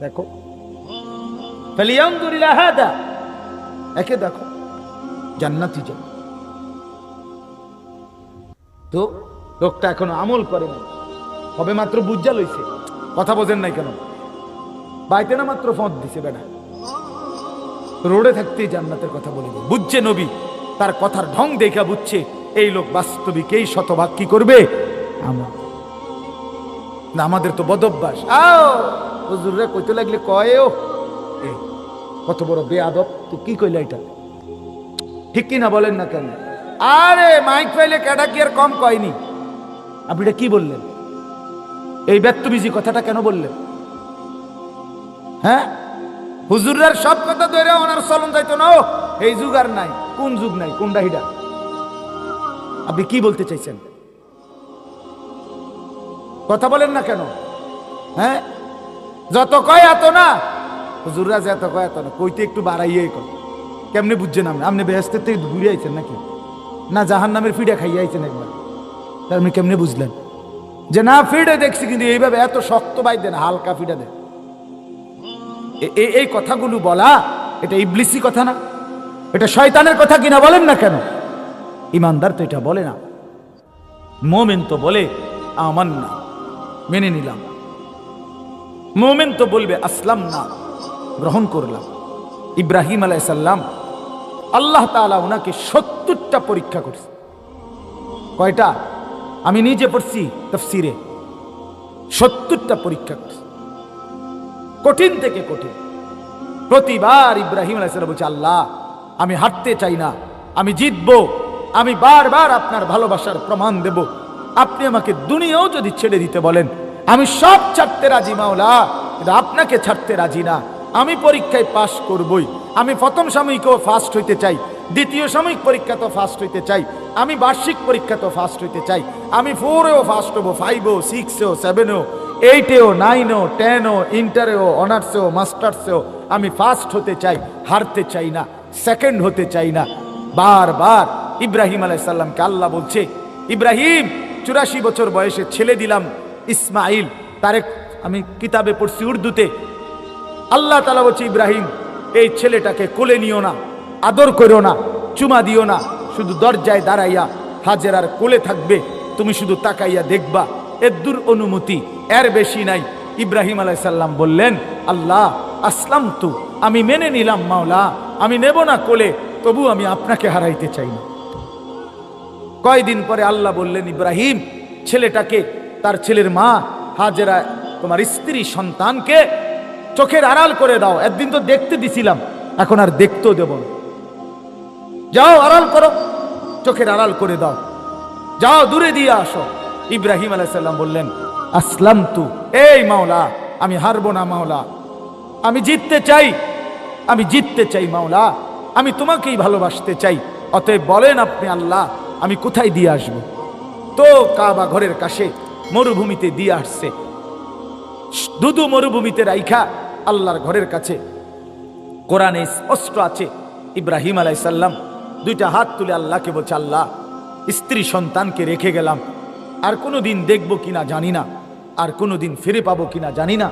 দেখো, ফালইয়ানজুর ইলা হাযা, একে দেখো, জান্নাতি জন। তো লোকটা এখনো আমল করে না, হবে মাত্র বুঝা লইছে। কথা বোঝেন নাই কেন? বাইতে না মাত্র ফোঁত দিছে বেটা, রোডে থাকতেই জান্নাতের কথা বলে দেয়। বুঝছে নবী, তার কথার ঢং দেখা বুঝছে এই লোক বাস্তবিক, এই শতভাগ কি করবে আমার না। আমাদের তো বদভ্যাস, আও হুজুররা কইতে লাগলে কয়েও কত বড় বেয়াদব, তুই কি কইলা এটা, ঠিক কি না বলেন না কেন? আরে মাইক পাইলে কেডা কি আর কম কয়নি? আপনি এটা কি বললেন? এই ব্যক্তবিজি কথাটা কেন বললেন? হ্যাঁ, হুজুরার সব কথা ধরে ওনার চলন যাইতো না। এই যুগ আর নাই। কোন যুগ নাই? কোনটা হিডা? আপনি কি বলতে চাইছেন? কথা বলেন না কেন? হ্যাঁ, যত কয় এত না, হুজুররা যে এত কয় এত না, কইতে একটু বাড়াইয়াই কয়। কেমনে বুঝছেন? আপনি বেহেশতের থেকে ঘুরে আইছেন নাকি, না জাহান্নামের ফিডা খাইয়ে আইছেন একবার? তার আপনি কেমনে বুঝলেন যে না ফিডে দেখছি, কিন্তু এইভাবে এত শক্ত বাইর দেন, হালকা ফিডা দেন? এই কথাগুলো বলা, এটা ইবলিসি কথা না? এটা শয়তানের কথা কিনা বলেন না কেন? ইমানদার তো এটা বলে না। মুমিন তো বলে আমান্না, মেনে নিলাম। মুমিন তো বলবে আসলাম না, গ্রহণ করলাম। ইব্রাহিম আলাইহিস সালাম, আল্লাহ তাআলা ওনাকে 70টা পরীক্ষা করছে। কয়টা? আমি নিজে পড়ছি তাফসীরে, 70টা পরীক্ষা করছে, কঠিন থেকে কঠিন। প্রতিবার ইব্রাহিম আলাইহিস সালাম বলছে, আল্লাহ আমি হারতে চাই না, আমি জিতবো, আমি বারবার আপনার ভালোবাসার প্রমাণ দেব। আপনি আমাকে দুনিয়াও যদি ছেড়ে দিতে বলেন, আমি সব ছাড়তে রাজি মাওলা, কিন্তু আপনাকে ছাড়তে রাজি না। আমি পরীক্ষায় পাশ করবই, আমি প্রথম সাময়িকও ফার্স্ট হইতে চাই, দ্বিতীয় সাময়িক পরীক্ষা তো ফার্স্ট হইতে চাই, আমি বার্ষিক পরীক্ষা তো ফার্স্ট হইতে চাই, আমি 4এও ফার্স্ট হবো, 5এও 6এও 7এও 8এও 9এও 10এও ইন্টারেও অনার্সেও মাস্টার্সেও আমি ফার্স্ট হতে চাই, হারতে চাই না, সেকেন্ড হতে চাই না। বারবার ইব্রাহিম আলাইহিস সালামকে আল্লাহ বলছে, ইব্রাহিম 84 বছর বয়সে ছেলে দিলাম ইসমাইল, তারে আমি কিতাবে পড়ছি উর্দুতে, আল্লাহ তাআলা বলছে ইব্রাহিম এই ছেলেটাকে কোলে নিও না, আদর করো না, চুমা দিও না, শুধু দরজায় দাঁড়াইয়া হাজেরার কোলে থাকবে, তুমি শুধু তাকাইয়া দেখবা, এর দূর অনুমতি, এর বেশি নাই। ইব্রাহিম আলাইহিস সালাম বললেন, আল্লাহ আসলামতু, আমি মেনে নিলাম মাওলা, আমি নেব না কোলে, তবু আমি আপনাকে হারাইতে চাই না। কয়দিন পরে আল্লাহ বললেন, ইব্রাহিম ছেলেটাকে, তার ছেলের মা হাজেরা তোমার স্ত্রী সন্তানকে চোখের আড়াল করে দাও, একদিন তো দেখতে দিছিলাম, এখন আর দেখতেও দেব না, যাও আড়াল করো, চোখের আড়াল করে দাও, যাও দূরে দিয়ে আসো। ইব্রাহিম আলাইহিস সালাম বললেন, আসলামতু, এই মাওলা আমি হারবো না মাওলা, আমি জিততে চাই, আমি জিততে চাই মাওলা, আমি তোমাকেই ভালোবাসতে চাই, অতএব বলেন আপনি আল্লাহ আমি কোথায় দিয়ে আসবো? তো কাবা ঘরের কাছে মরুভূমিতে দিয়ে আসছে, দুদু মরুভূমিতে রাইখা আল্লাহর ঘরের কাছে। কোরআনে স্পষ্ট আছে, ইব্রাহিম আলাইহিস সালাম দুইটা হাত তুলে আল্লাহকে বলছে, আল্লাহ স্ত্রী সন্তানকে রেখে গেলাম, আর কোনোদিন দেখবো কিনা জানি না, আর কোনোদিন ফিরে পাবো কিনা জানি না,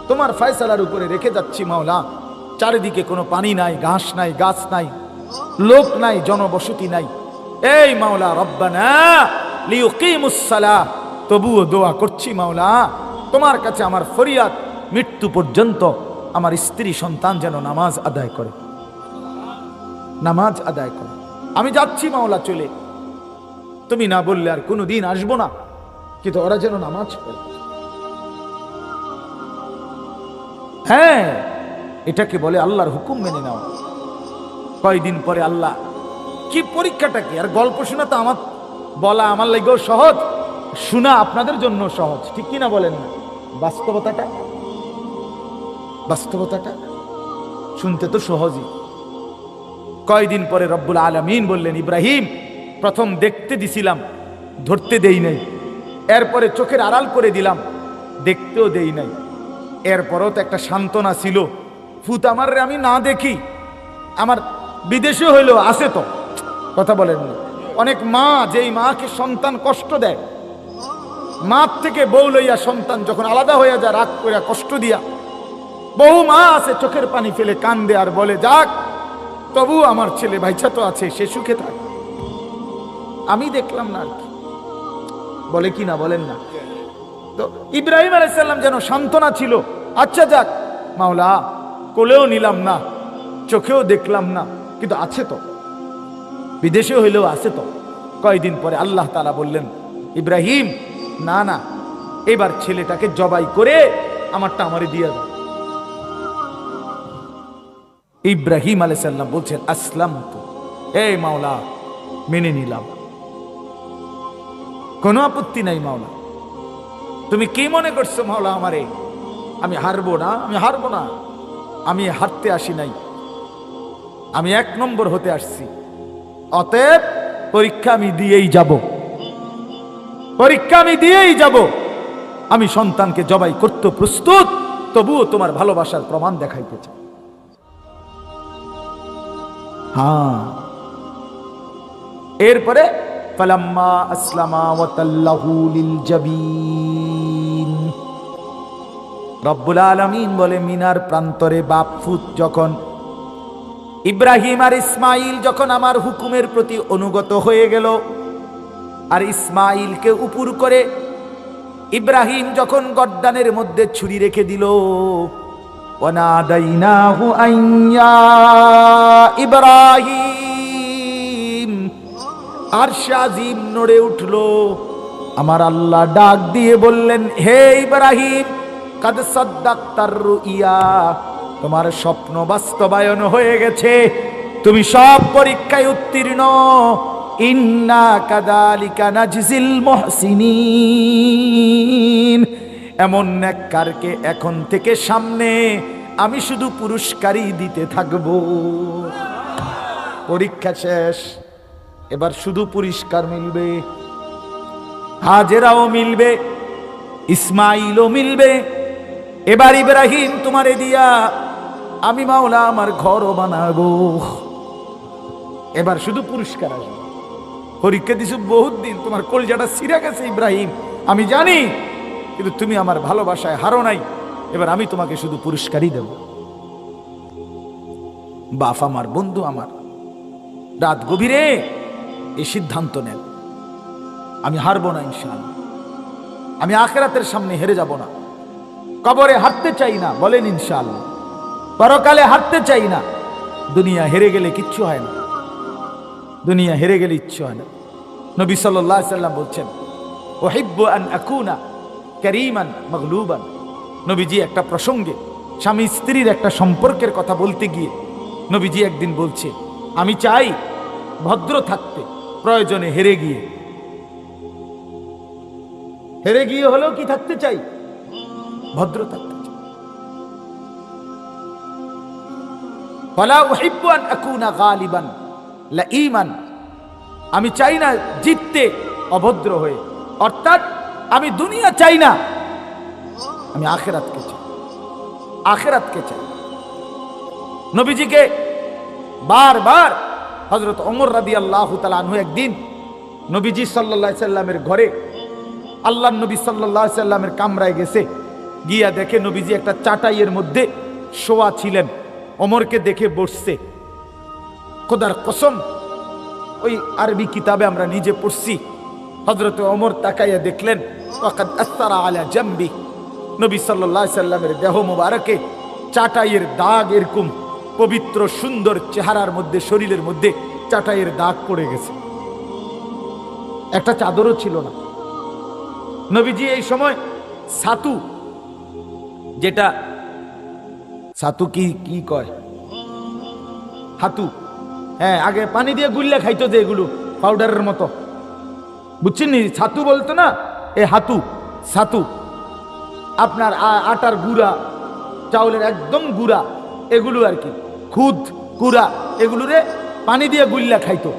তোমার ফয়সালার উপরে রেখে যাচ্ছি মাওলা। চারিদিকে কোনো পানি নাই, ঘাস নাই, গাছ নাই, লোক নাই, জনবসতি নাই। এই মাওলা রব্বানা লিয়ুকিমুস সালাহ, তবুও দোয়া করছি মাওলা, তোমার কাছে আমার ফরিয়াদ, মৃত্যু পর্যন্ত আমার স্ত্রী সন্তান যেন নামাজ আদায় করে, নামাজ আদায় করে। আমি যাচ্ছি মাওলা চলে, তুমি না বললে আর কোনোদিন আসবো না, কিন্তু ওরা যেন নামাজ পড়ে। হ্যাঁ, এটাকে বলে আল্লাহর হুকুম মেনে নাও। কয়দিন পরে আল্লাহ, কি পরীক্ষাটা কি, আর গল্প শোনা তো আমার বলা আমার লাগেও সহজ, শোনা আপনাদের জন্য সহজ, ঠিক কিনা বলেন না? বাস্তবতাটা, বাস্তবতাটা শুনতে তো সহজই। কয়দিন পরে রব্বুল আলামিন বললেন, ইব্রাহিম প্রথম দেখতে দিছিলাম, ধরতে দেই নাই, এরপরে চোখের আড়াল করে দিলাম, দেখতেও দেই নাই, এরপরও তো একটা সান্ত্বনা ছিল, ফুত আমার আমি না দেখি, আমার বিদেশে হইলেও আছে তো, কথা বলেন না? অনেক মা, যেই মাকে সন্তান কষ্ট দেয়, মার থেকে বউ লইয়া সন্তান যখন আলাদা হয়ে যায়, রাগ করে কষ্ট দিয়া, বহু মা আছে চোখের পানি ফেলে কান্দে আর বলে, যাক তবু আমার ছেলে ভাইছা তো আছে, সে সুখে থাকে, আমি দেখলাম না আর কি, বলে কি না বলেন না? তো ইব্রাহিম আলাইহিস সালাম যেন সান্ত্বনা ছিল, আচ্ছা যাক মাওলা, কোলেও নিলাম না, চোখেও দেখলাম না, কিন্তু আছে তো, বিদেশে হইলেও আছে তো। কয়দিন পরে আল্লাহ তাআলা বললেন, ইব্রাহিম না না, এবার ছেলেটাকে জবাই করে আমারটা আমারে দিয়ে দাও। ইব্রাহিম আলাইহিস সালাম বলছেন, আসলামতু, এই মাওলা মেনে নিলাম, কোনো আপত্তি নাই মাওলা, তুমি কি মনে করছো মাওলা আমারে, আমি হারবো না, আমি হারবো না, আমি হারতে আসি নাই, আমি 1 নম্বর হতে আসছি, অতএব পরীক্ষা আমি দিয়েই যাব, পরীক্ষা আমি দিয়েই যাব, আমি সন্তানকে জবাই করতে প্রস্তুত, তবুও তোমার ভালোবাসার প্রমাণ দেখাইতে চাই। হ্যাঁ, এরপরে ফালাম্মা আসলামা ওয়া তাল্লাহু লিল জাবিন, রব্বুল আলামিন বলে, মিনার প্রান্তরে বাপ ফুত যখন ইব্রাহিম আর ইসমাইল যখন আমার হুকুমের প্রতি অনুগত হয়ে গেল, আর ইসমাইলকে উপর করে ইব্রাহিম যখন গর্দানের মধ্যে ছুরি রেখে দিল, ওয়ানাদাইনাহু আইয়া ইব্রাহিম, আরশ আজিম নড়ে উঠল, আমার আল্লাহ ডাক দিয়ে বললেন, হে ইব্রাহিম, কাদ সাদ্দাক্তার রুইয়া, তোমার স্বপ্ন বাস্তবায়ন হয়ে গেছে, তুমি সব পরীক্ষায় উত্তীর্ণ, ইন্না কাযালিকা নাজজিল মুহসিনিন, এমন নেককারকে এখন থেকে সামনে আমি শুধু পুরস্কারই দিতে থাকব। পরীক্ষা শেষ, এবার শুধু পুরস্কার মিলবে। হাজেরাও মিলবে, ইসমাইলও মিলবে। এবার ইব্রাহিম তোমারে দিয়া আমি মাওলা আমার ঘরও বানাবো। এবার শুধু পুরস্কার আসবে। পরীক্ষা দিছো বহুত দিন, তোমার কলজাটা ছিঁড়ে গেছে ইব্রাহিম, আমি জানি, কিন্তু তুমি আমার ভালোবাসায় হারো নাই। এবার আমি তোমাকে শুধু পুরস্কারই দেব। বাপ আমার, বন্ধু আমার, রাত গভীরে এই সিদ্ধান্ত নেন, আমি হারবো না ইনশাআল্লাহ। আমি আখিরাতের সামনে হেরে যাব না। কবরে হারতে চাই না, বলেন ইনশাআল্লাহ। পরকালে হারতে চাই না। দুনিয়া হেরে গেলে কিচ্ছু হয় না, দুনিয়া হেরে গেলে ইচ্ছু হয় না। নবী সাল্লাল্লাহু আলাইহি সাল্লাম বলছেন, উহিব্বু আন আকুনা কারীমান মাগলুবান। নবীজি একটা প্রসঙ্গে স্বামী স্ত্রীর একটা সম্পর্কের কথা বলতে গিয়ে নবীজি একদিন বলছে, আমি চাই ভদ্র থাকতে, প্রয়োজনে হেরে গিয়ে হলেও কি থাকতে চাই, ভদ্র থাকতে চাই। ফালা উহিব্বু আন আকুনা গালিবান লাঈমান। আমি চাই না জিততে অভদ্র হয়ে, অর্থাৎ আমি দুনিয়া চাই না, আমি আখিরাতকে চাই, আখিরাতকে চাই। নবীজিকে বারবার হযরত ওমর রাদিয়াল্লাহু তাআলা আনহু একদিন নবীজি সাল্লাল্লাহু আলাইহি সাল্লামের ঘরে, আল্লাহর নবী সাল্লাল্লাহু আলাইহি সাল্লামের কামরায় গেছে, গিয়া দেখে নবীজি একটা চাটাইয়ের মধ্যে শোয়া ছিলেন। ওমরকে দেখে বসছে। খোদার কসম, ওই আরবি কিতাবে আমরা নিজে পড়ছি। হযরত ওমর তাকাইয়া দেখলেন, ওয়াকাদ আসসারা আলা জামবি, নবী সাল্লাল্লাহু আলাইহি সাল্লামের দেহ মোবারকে চাটাইয়ের দাগ, এরকম পবিত্র সুন্দর চেহারার মধ্যে, শরীরের মধ্যে চাটাইয়ের দাগ পড়ে গেছে। একটা চাদরও ছিল না। নবীজি এই সময় ছাতু, যেটা ছাতু কি কয়, হাতু, হ্যাঁ, আগে পানি দিয়ে গুল্লা খাইতো যে, এগুলো পাউডারের মতো, বুঝছেন নি? ছাতু বলতো না, এ হাতু, ছাতু। আপনার আটার গুঁড়া, চাউলের একদম গুঁড়া, এগুলো আর কি, খুদ কুড়া, এগুলোরে পানি দিয়ে গুল্লা খাইতো।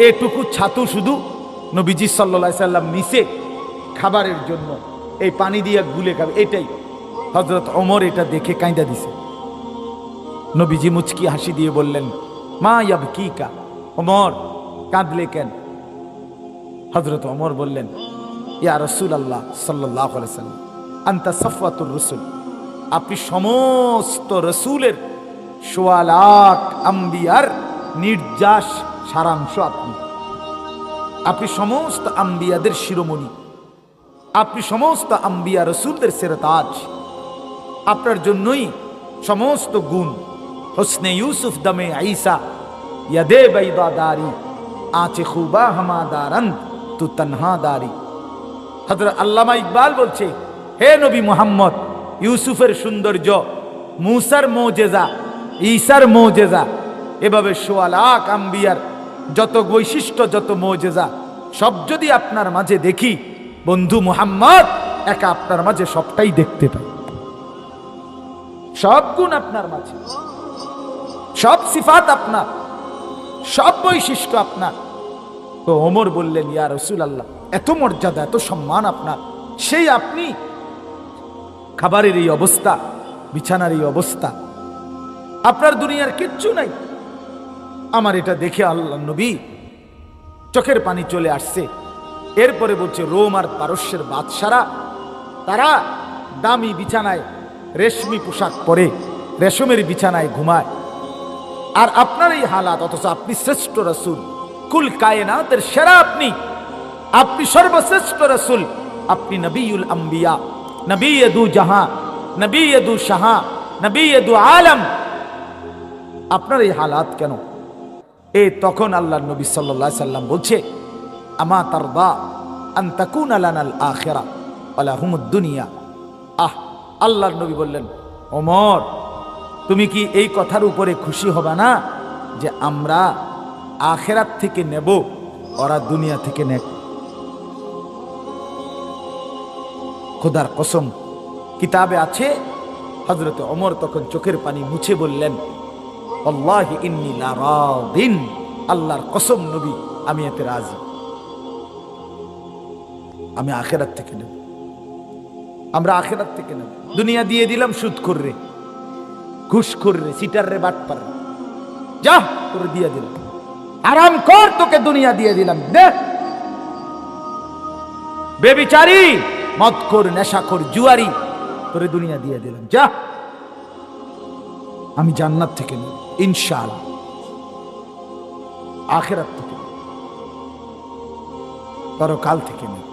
এটুকু ছাতু শুধু নবীজি সাল্লাল্লাহু আলাইহি সাল্লাম নিচে খাবারের জন্য এই পানি দিয়ে গুলে খাবে, এটাই। হযরত ওমর এটা দেখে কাঁদা দিছে। নবীজি মুচকি হাসি দিয়ে বললেন, মা ইয়াবকিকা, ওমর কাঁদলে কেন? হযরত ওমর বললেন, ইয়া রাসূলুল্লাহ সাল্লাল্লাহু আলাইহি সাল্লাম, আনতা সাফওয়াতুর রাসূল, আপনি সমস্ত রসুলের, সোয়া লাখ আম্বিয়ার নির্যাস সারাংশ। আপনি সমস্ত আম্বিয়াদের শিরোমণি, আপনি সমস্ত আম্বিয়া রসুলদের সেরতাজ। আপনার জন্যই সমস্ত গুণ। হোসনে ইউসুফ দমে ঈসা, ইয়াদে বাইদাদারি, আঁচে খুবা হামাদারান তু তনহাদারি। হযরত আল্লামা ইকবাল বলছে, হে নবী মুহাম্মদ, ইউসুফের সৌন্দর্য, মুসার মোজেজা, ঈসার মোজেজা, এভাবে সোয়া লাখ আম্বিয়ার যত বৈশিষ্ট্য, যত মোজেজা, সব যদি আপনার মাঝে দেখি, বন্ধু মুহাম্মদ, একা আপনার মাঝে সবটাই দেখতে পাই। সব গুণ আপনার মাঝে, সব সিফাত আপনার, সব বৈশিষ্ট্য আপনার। তো ওমর বললেন, ইয়া রাসূলুল্লাহ, এত মর্যাদা, এত সম্মান আপনার, সেই আপনি খাবারের এই অবস্থা, বিছানার এই অবস্থা, আপনার দুনিয়ার কিচ্ছু নাই। আমার এটা দেখে আল্লাহ নবী চোখের পানি চলে আসছে। এরপরে বলছে, রোম আর পারস্যের বাদশারা, তারা দামি বিছানায় রেশমি পোশাক পরে রেশমের বিছানায় ঘুমায়, আর আপনার এই হালাত, অথচ আপনি শ্রেষ্ঠ রাসূল, কুল কায়নাতের সেরা, আপনি সর্বশ্রেষ্ঠ রাসূল, আপনি নবিউল আম্বিয়া, নবী দু জাহাঁ, নবী দু শাহা, নবী দু আলম, আপনার এই হালাত কেন? তখন আল্লাহর নবী সাল্লাল্লাহু আলাইহি সাল্লাম বলছে, আমা তারদা আন তাকুনা লানাল আখিরা ওয়া লাহুমুদ দুনিয়া। আল্লাহর নবী বললেন, ওমর, তুমি কি এই কথার উপরে খুশি হবে না যে আমরা আখিরাত থেকে নেব, ওরা দুনিয়া থেকে নেক? খোদার কসম, কিতাবে আছে, হযরত ওমর তখন চোখের পানি মুছে বললেন, আল্লাহি ইন্নী লারাদিন, আল্লাহর কসম নবী আমি এতে রাজি। আমি আখিরাত থেকে নেব, আমরা আখিরাত থেকে নেব। দুনিয়া দিয়ে দিলাম সুদ কররে, ঘুষ কররে, সিটার রে, বাটপার, যা তোরে দিয়ে দিলাম, আরাম কর, তোকে দুনিয়া দিয়ে দিলাম, দে। বেবিচারী, মদখোর, নেশাখোর, জুয়ারি, তোরে দুনিয়া দিয়ে দিলাম, যা। আমি জান্নাত থেকে নেব ইনশাআল্লাহ, আখিরাত থেকে নেব, পরকাল থেকে নেব।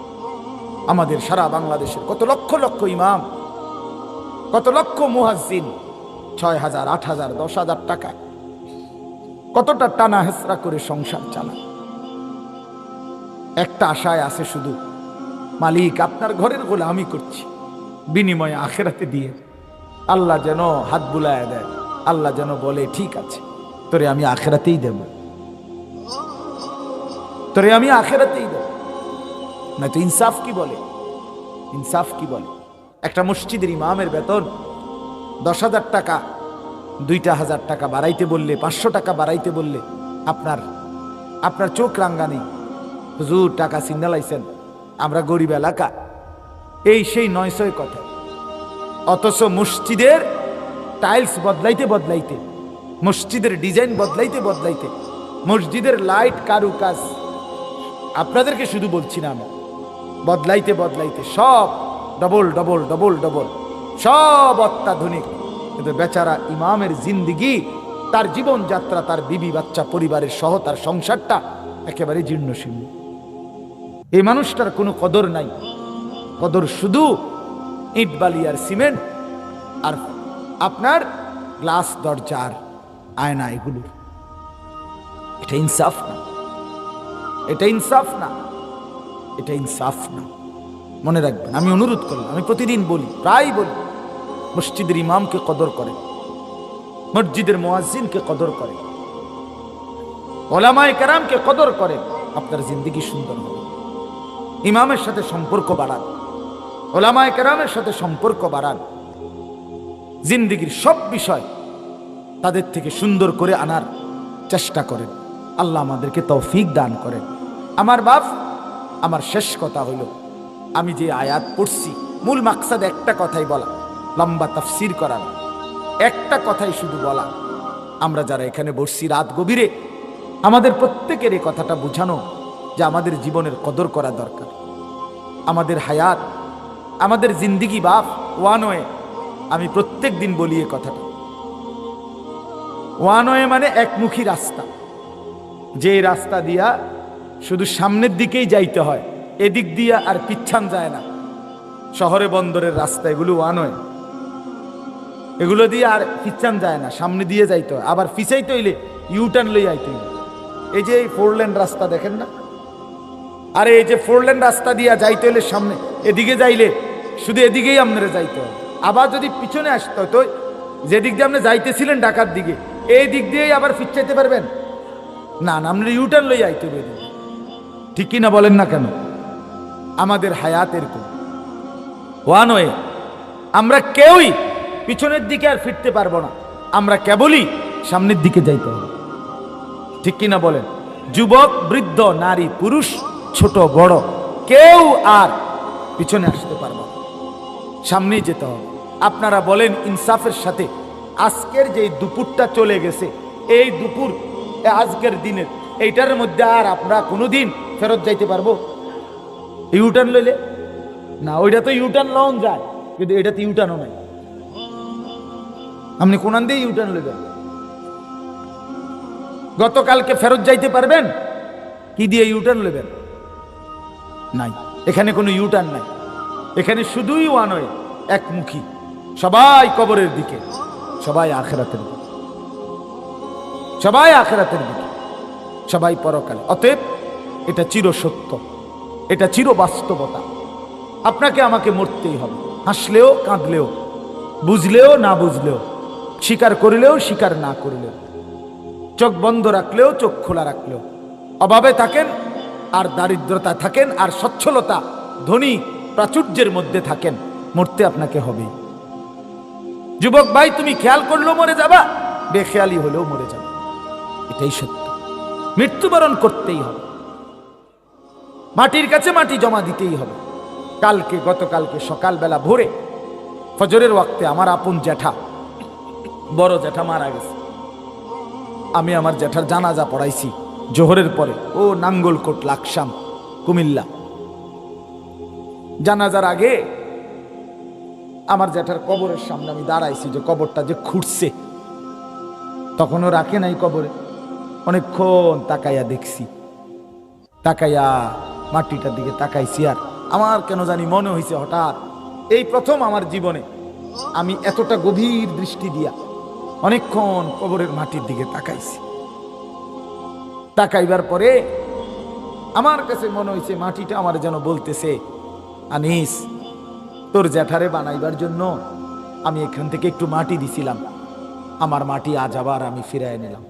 আমাদের সারা বাংলাদেশের কত লক্ষ লক্ষ ইমাম, কত লক্ষ মুয়াজ্জিন 6,000, 8,000, 10,000 টাকা কতটা টানা হেসরা করে সংসার চালায়। একটা আশায় আছে শুধু, মালিক আপনার ঘরের গোলামি করছি, বিনিময়ে আখিরাতে দিয়ে আল্লাহ যেন হাত বুলায় দেয়, আল্লাহ যেন বলে ঠিক আছে তোরে আমি আখিরাতেই দেব, তোরে আমি আখিরাতেই দেব। না তো ইনসাফ কি বলে, ইনসাফ কি বলে? একটা মসজিদের ইমামের বেতন 10,000 টাকা, 2,000 টাকা বাড়াইতে বললে, 500 টাকা বাড়াইতে বললে আপনার চোখ রাঙ্গানি, হুজুর টাকা সিগনালাইছেন, আমরা গরিব এলাকা, এই সেই 900 কথা। অথচ মসজিদের টাইলস বদলাইতে বদলাইতে, মসজিদের ডিজাইন বদলাইতে বদলাইতে, মসজিদের লাইট কারুকাজ, আপনাদেরকে শুধু বলছি না আমি, বদলাইতে বদলাইতে সব ডবল ডবল ডবল ডবল, সব অত্যাধুনিক। কিন্তু বেচারা ইমামের জিন্দিগি, তার জীবন যাত্রা, তার বিবি বাচ্চা পরিবারের সহ তার সংসারটা একেবারে জীর্ণ শীর্ণ। এই মানুষটার কোনো কদর নাই, কদর শুধু ইট বালি আর সিমেন্ট আর আপনার গ্লাস দরজার আয়না, এগুলোর। এটা ইনসাফ না, এটা ইনসাফ না, এটা ইনসাফ না। মনে রাখবেন, আমি অনুরোধ করলাম, আমি প্রতিদিন বলি, প্রায় বলি, মসজিদের ইমামকে কদর করে, মসজিদের মুয়াজ্জিনকে কদর করে, ওলামায়ে কেরামকে কদর করে, আপনার জিন্দেগি সুন্দর হবে। ইমামের সাথে সম্পর্ক বাড়ান, ওলামায়ে কেরামের সাথে সম্পর্ক বাড়ান, জিন্দেগির সব বিষয় তাদের থেকে সুন্দর করে আনার চেষ্টা করেন। আল্লাহ আমাদেরকে তৌফিক দান করেন। আমার বাপ, আমার শেষ কথা হইল, আমি যে আয়াত পড়ছি মূল মাকসাদ একটা কথাই বলা, লম্বা তাফসির করা না, একটা কথাই শুধু বলা। আমরা যারা এখানে বসছি রাত গভীরে, আমাদের প্রত্যেকের এই কথাটা বোঝানো যে আমাদের জীবনের কদর করা দরকার। আমাদের হায়াত, আমাদের জিন্দিগি বাপ ওয়ান ওয়ে। আমি প্রত্যেক দিন বলি এই কথাটা, ওয়ান ওয়ে মানে একমুখী রাস্তা, যে রাস্তা দিয়া শুধু সামনের দিকেই যাইতে হয়, এদিক দিয়া আর পিছান যায় না। শহরে বন্দরের রাস্তা এগুলো ওয়ান ওয়ে, এগুলো দিয়ে আর পিছান যায় না, সামনে দিয়ে যাইতে হয়। আবার পিছাইতে হইলে ইউটার্ন লই আইতে হইলে, এই যে 4 লেন রাস্তা দেখেন না, আরে এই যে 4 লেন রাস্তা দিয়া যাইতে হইলে সামনে এদিকে যাইলে শুধু এদিকেই আপনারা যাইতে হয়। আবার যদি পিছনে আসতে হয় তো যেদিক দিয়ে আপনি যাইতেছিলেন ঢাকার দিকে, এই দিক দিয়েই আবার ফিরচাইতে পারবেন না, না আপনার ইউটার্ন লই আইতে হবে। ঠিক কিনা বলেন না কেন? আমাদের হায়াত এরকম ওয়ান ওয়ে, আমরা কেউই পিছনের দিকে আর ফিরতে পারবো না, আমরা কেবলই সামনের দিকে যাইতে হবে। ঠিক কিনা বলেন? যুবক, বৃদ্ধ, নারী, পুরুষ, ছোট বড়, কেউ আর পিছনে আসতে পারবো না, সামনেই যেতে হবে। আপনারা বলেন ইনসাফের সাথে আজকের যে দুপুরটা চলে গেছে, এই দুপুর আজকের দিনের এইটার মধ্যে আর আমরা কোনোদিন ফেরত যাইতে পারবো ইউটার্ন লইলে? না, ওইটা তো ইউটার্ন লন যায়, কিন্তু এটা তো ইউটার্নও নাই। আপনি কোন দিয়ে ইউটার্ন লইবেন? গতকালকে ফেরত যাইতে পারবেন? কি দিয়ে ইউটার্ন লইবেন? নাই, এখানে কোনো ইউটার্ন নাই, এখানে শুধুই ওয়ান ওয়ে, একমুখী। সবাই কবরের দিকে, সবাই আখিরাতের দিকে, সবাই আখিরাতের দিকে, সবাই পরকালে। অতএব এটা চির সত্য, এটা চির বাস্তবতা। আপনাকে আমাকে মরতেই হবে, হাসলেও কাঁদলেও, বুঝলেও না বুঝলেও, স্বীকার করিলেও স্বীকার না করিলেও, চোখ বন্ধ রাখলেও চোখ খোলা রাখলেও, অভাবে থাকেন আর দারিদ্রতা থাকেন আর সচ্ছলতা ধনী প্রাচুর্যের মধ্যে থাকেন, মরতে আপনাকে হবেই। যুবক ভাই, তুমি খেয়াল করলো মরে যাবা? বেখেয়ালি হলেও মরে যাবে, এটাই সত্য। মৃত্যুবরণ করতেই হবে, মাটির কাছে মাটি জমা দিতেই হবে। গতকালকে সকালবেলা ভোরে ফজরের ওয়াক্তে আমার আপন জ্যাঠা, বড় জ্যাঠা মারা গেছে। আমি আমার জ্যাঠার জানাজা পড়াইছি জোহরের পরে, ও নাঙ্গলকোট লাকসাম কুমিল্লা। জানাজার আগে আমার জ্যাঠার কবরের সামনে আমি দাঁড়াইছি, যে কবরটা যে খুঁড়ছে, তখনও রাখে নাই কবরে। অনেকক্ষণ তাকাইয়া দেখছি, তাকাইয়া মাটিটার দিকে তাকাইছি, আর আমার কেন জানি মনে হয়েছে হঠাৎ এই প্রথম আমার জীবনে আমি এতটা গভীর দৃষ্টি দিয়া অনেকক্ষণ কবরের মাটির দিকে তাকাইছি। তাকাইবার পরে আমার কাছে মনে হয়েছে মাটিটা আমার যেন বলতেছে, আনিস, তোর জ্যাঠারে বানাইবার জন্য আমি এখান থেকে একটু মাটি দিছিলাম, আমার মাটি আজ আবার আমি ফিরায় নিলাম।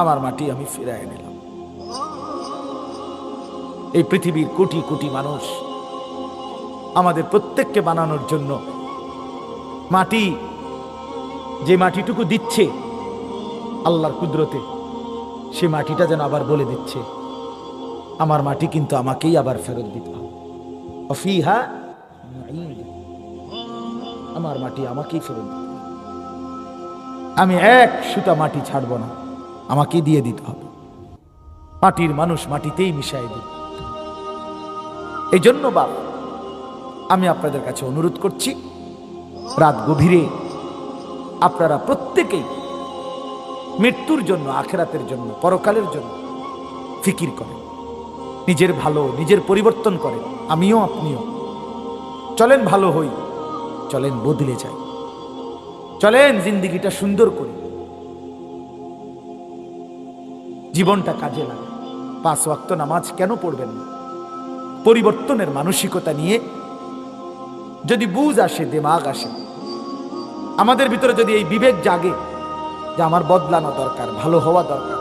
আমার মাটি আমি ফিরায় নিলাম। এই পৃথিবীর কোটি কোটি মানুষ আমাদের প্রত্যেককে বানানোর জন্য মাটি, যে মাটিটুকু দিচ্ছে আল্লাহর কুদরতে, সে মাটিটা যেন আবার বলে দিচ্ছে, আমার মাটি কিন্তু আমাকেই আবার ফেরত দিতে হবে। অফিহা, আমার মাটি আমাকেই ফেরত দিতে হবে, আমি এক সুতা মাটি ছাড়বো না, আমাকেই দিয়ে দিতে হবে। মাটির মানুষ মাটিতেই মিশাই দিই। এই জন্য বাপ, আমি আপনাদের কাছে অনুরোধ করছি, রাত গভীরে আপনারা প্রত্যেকেই মৃত্যুর জন্য, আখেরাতের জন্য, পরকালের জন্য ফিকির করেন, নিজের ভালো, নিজের পরিবর্তন করেন। আমিও আপনিও চলেন ভালো হই, চলেন বদলে যাই, চলেন জিন্দিগিটা সুন্দর করি, জীবনটা কাজে লাগে। 5 ওয়াক্ত নামাজ কেন পড়বেন না? পরিবর্তনের মানসিকতা নিয়ে যদি বুঝ আসে, দিমাগ আসে, আমাদের ভিতরে যদি এই বিবেক জাগে যে আমার বদলানো দরকার, ভালো হওয়া দরকার,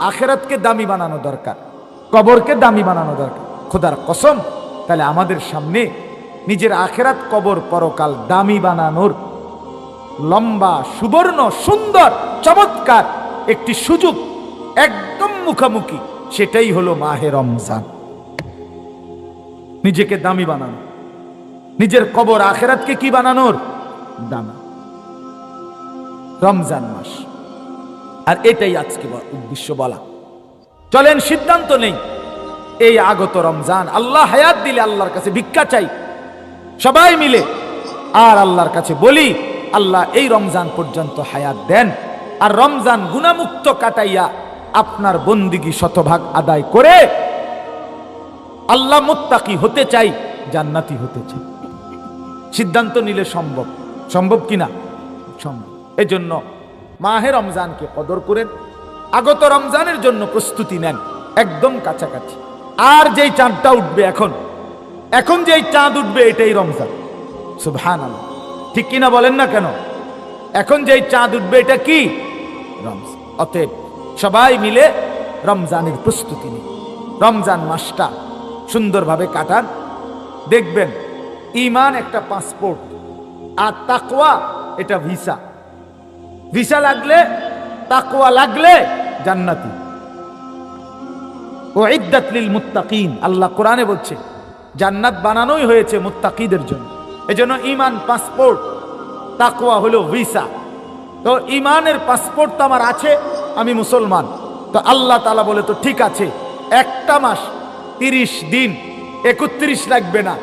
আখেরাতকে দামি বানানো দরকার, কবরকে দামি বানানো দরকার, খোদার কসম, তাহলে আমাদের সামনে নিজের আখেরাত, কবর, পরকাল দামি বানানোর লম্বা, সুবর্ণ, সুন্দর, চমৎকার একটি সুযোগ একদম মুখামুখি। সেটাই হলো মাহে রমজান। নিজেকে দামি বানানো, নিজের কবর আখেরাতকে কি বানানোর দামি, রমজান মাস। আর এটাই আজকে উদ্দেশ্য বলা। চলেন সিদ্ধান্ত নেই, এই আগত রমজান, আল্লাহ হায়াত দিলে আল্লাহর কাছে ভিক্ষা চাই সবাই মিলে, আর আল্লাহর কাছে বলি, আল্লাহ এই রমজান পর্যন্ত হায়াত দেন, আর রমজান গুনাহমুক্ত কাটাইয়া আপনার বন্দিগি শতভাগ আদায় করে আল্লাহ মুত্তাকি হতে চাই, জান্নাতি হতে চাই। সিদ্ধান্ত নিলে সম্ভব, সম্ভব কিনা? সম্ভব। এজন্য মাহে রমজানকে কদর করেন, আগত রমজানের জন্য প্রস্তুতি নেন, একদম কাছাকাছি। আর যেই চাঁদটা উঠবে এখন যেই চাঁদ উঠবে, এটাই রমজান। সুবহানাল্লাহ, ঠিক কিনা বলেন না কেন? এখন যেই চাঁদ উঠবে, এটা কি? রমজান। অতএব সবাই মিলে রমজানের প্রস্তুতি নিন, রমজান মাসটা সুন্দরভাবে কাটান। দেখবেন ঈমান একটা পাসপোর্ট, আর তাকওয়া এটা ভিসা। ভিসা লাগলে, তাকওয়া লাগলে জান্নাতি। উইদ্দাত লিল মুত্তাকিন, আল্লাহ কোরআনে বলছে জান্নাত বানানোই হয়েছে মুত্তাকিদের জন্য। এজন্য ঈমান পাসপোর্ট, তাকওয়া হলো ভিসা। তো ঈমানের পাসপোর্ট তো আমার আছে, আমি মুসলমান। তো আল্লাহ তাআলা বলে, তো ঠিক আছে, একটা মাস 30 দিন, 31 লাগবে না,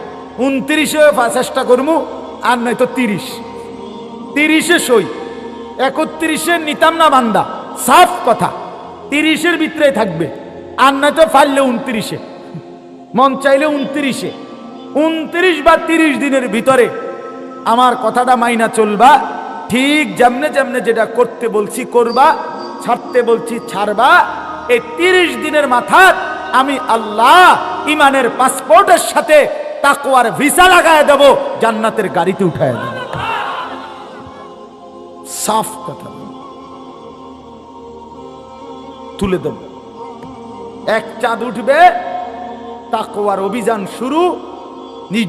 29 চেষ্টা করবো, আর নয়তো 30 সই, 31 নিতাম না বান্দা, সাফ কথা। 30 ভিতরে থাকবে, আর নয়তো ফাইলে 29, মন চাইলে 29 বা 30 দিনের ভিতরে আমার কথাটা মাইনা চলবা। ঠিক যেমনে যেমনে যেটা করতে বলছি করবা, ছাড়তে বলছি ছাড়বা। এই 30 দিনের মাথায় আমি আল্লাহ ইমানের পাসপোর্টের সাথে তাকওয়ার ভিসা লাগায় দেব, জান্নাতের গাড়িতে উঠায় দেব। সাফ কথা তুলে দেব। এক চাঁদ উঠবে, তাকওয়ার অভিযান শুরু,